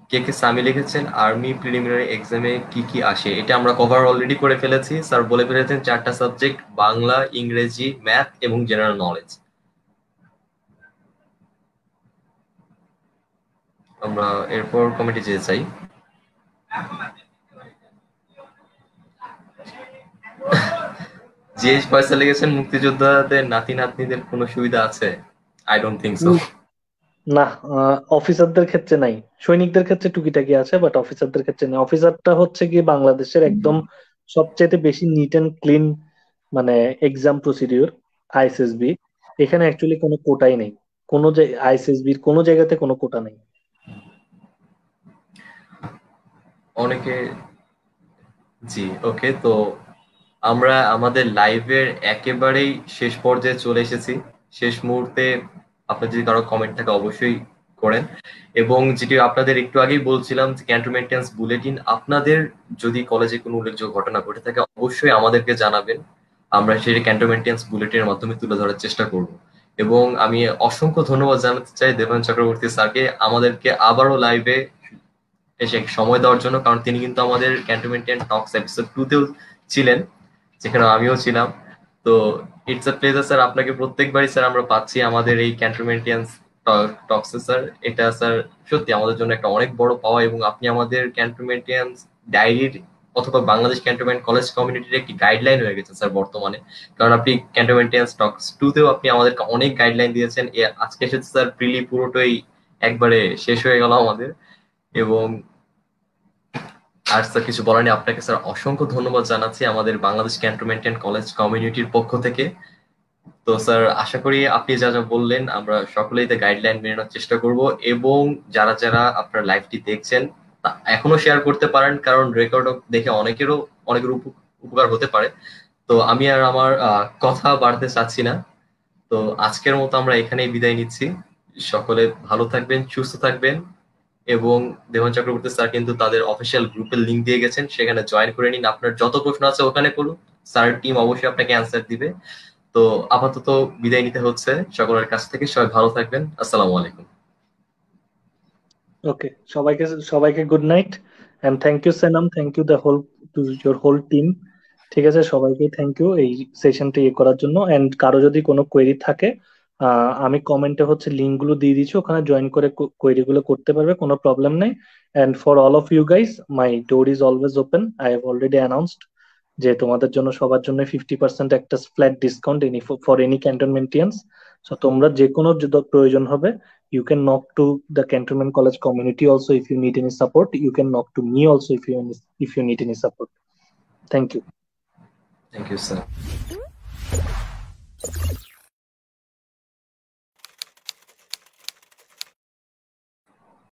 কে কে সামি লিখেছেন আর্মি প্রিলিমিনারি এক্সামে কি কি আসে, এটা আমরা কভার অলরেডি করে ফেলেছি স্যার, বলে ফেলেছেন 4টা সাবজেক্ট বাংলা, ইংরেজি, ম্যাথ এবং জেনারেল নলেজ। আমরা এরপর কমিটি যেতে চাই। জিএস পয়সা লিখেছেন মুক্তিযোদ্ধাদের নাতি নাতনিদের কোনো সুবিধা আছে? I don't think so. Um, না, অফিসারদের ক্ষেত্রে নাই। সৈনিকদের ক্ষেত্রে টুকিটাকি আছে, বাট অফিসারদের ক্ষেত্রে নেই। অফিসারটা হচ্ছে কি বাংলাদেশের একদম সবচেয়ে বেশি নিট এন্ড ক্লিন মানে এক্সাম প্রসিডিউর, আইএসএসবি। এখানে অ্যাকচুয়ালি কোনো কোটাই নেই। কোনো যে আইএসএসবির কোনো জায়গাতে কোনো কোটা নেই। অনেকে। জি, ওকে। তো আমরা আমাদের লাইভের একেবারেই শেষ পর্যায়ে চলে এসেছি। শেষ মুহূর্তে আপনার যদি কারো কমেন্ট থাকে অবশ্যই করেন। এবং যেটি আপনাদের একটু আগেই বলছিলাম যে ক্যান্টনমেন্টেন্স বুলেটিন, আপনাদের যদি কলেজে কোনো উল্লেখযোগ্য ঘটনা ঘটে থাকে অবশ্যই আমাদেরকে জানাবেন, আমরা সেই ক্যান্টনমেন্টেন্স বুলেটিনের মাধ্যমে তুলে ধরার চেষ্টা করব। এবং আমি অসংখ্য ধন্যবাদ জানাতে চাই দেবান চক্রবর্তী স্যারকে আমাদেরকে আবারও লাইভে এসে সময় দেওয়ার জন্য, কারণ তিনি কিন্তু আমাদের ক্যান্টনমেন্টিয়ান টক্স এপিসোড 2 তেও ছিলেন, যেখানে আমিও ছিলাম। তো ইটস আ প্লেজার স্যার, আপনাকে প্রত্যেকবারই স্যার আমরা পাচ্ছি আমাদের এই ক্যান্টনমেন্টিয়ান টক্সে স্যার। এটা স্যার সত্যি আমাদের জন্য একটা অনেক বড় পাওয়া, এবং আপনি আমাদের ক্যান্টনমেন্টিয়ান ডায়েরির অথবা বাংলাদেশ ক্যান্টনমেন্ট কলেজ কমিউনিটির একটি গাইডলাইন হয়ে গেছে স্যার বর্তমানে, কারণ আপনি ক্যান্টনমেন্টিয়ান টক্স 2 তেও আপনি আমাদেরকে অনেক গাইডলাইন দিয়েছেন। আজকে এসেছে স্যার প্রিলি পুরোটাই একবারে শেষ হয়ে গেল আমাদের। এবং আর স্যার কিছু বলার নেই, আপনাকে স্যার অসংখ্য ধন্যবাদ জানাচ্ছি আমাদের বাংলাদেশ ক্যান্টনমেন্ট কলেজ কমিউনিটির পক্ষ থেকে। তো স্যার আশা করি আপনি যা যা বললেন আমরা সকলেই গাইডলাইন মেনে চেষ্টা করব। এবং যারা যারা আপনার লাইভটি দেখছেন এখনো শেয়ার করতে পারেন, কারণ রেকর্ড দেখে অনেকের উপকার হতে পারে। তো আমি আর আমার কথা বাড়তে চাচ্ছি না। তো আজকের মতো আমরা এখানেই বিদায় নিচ্ছি। সকলে ভালো থাকবেন, সুস্থ থাকবেন। এবং দেবান চক্রবর্তী স্যার কিন্তু তাদের অফিসিয়াল গ্রুপের লিংক দিয়ে গেছেন, সেখানে জয়েন করে নিন। আপনার যত প্রশ্ন আছে ওখানে করুন, স্যার টিম অবশ্যই আপনাকে অ্যান্সার দিবে। তো আপাতত বিদায় নিতে হচ্ছে সকলের কাছ থেকে। সবাই ভালো থাকবেন। আসসালামু আলাইকুম। ওকে, সবাইকে সবাইকে good night and thank you Senam, thank you the whole to your whole team. ঠিক আছে, সবাইকে থ্যাংক ইউ এই সেশনটা ইয়ে করার জন্য। এন্ড কারো যদি কোনো কোয়েরি থাকে, আমি কমেন্টে হচ্ছে লিঙ্ক গুলো দিয়ে দিচ্ছি, ওখানে জয়েন করে কোয়েরি গুলো করতে পারবে, কোনো প্রবলেম নেই। And for all of you guys, my door is always open. I have already announced যে তোমাদের জন্য সবার জন্য 50% একটা flat discount for any Cantonmentians. So তোমরা যে কোনো যদি প্রয়োজন হবে, you can knock to the Cantonment College community also if you need any support. You can knock to me also if you need any support. Thank you. Thank you sir.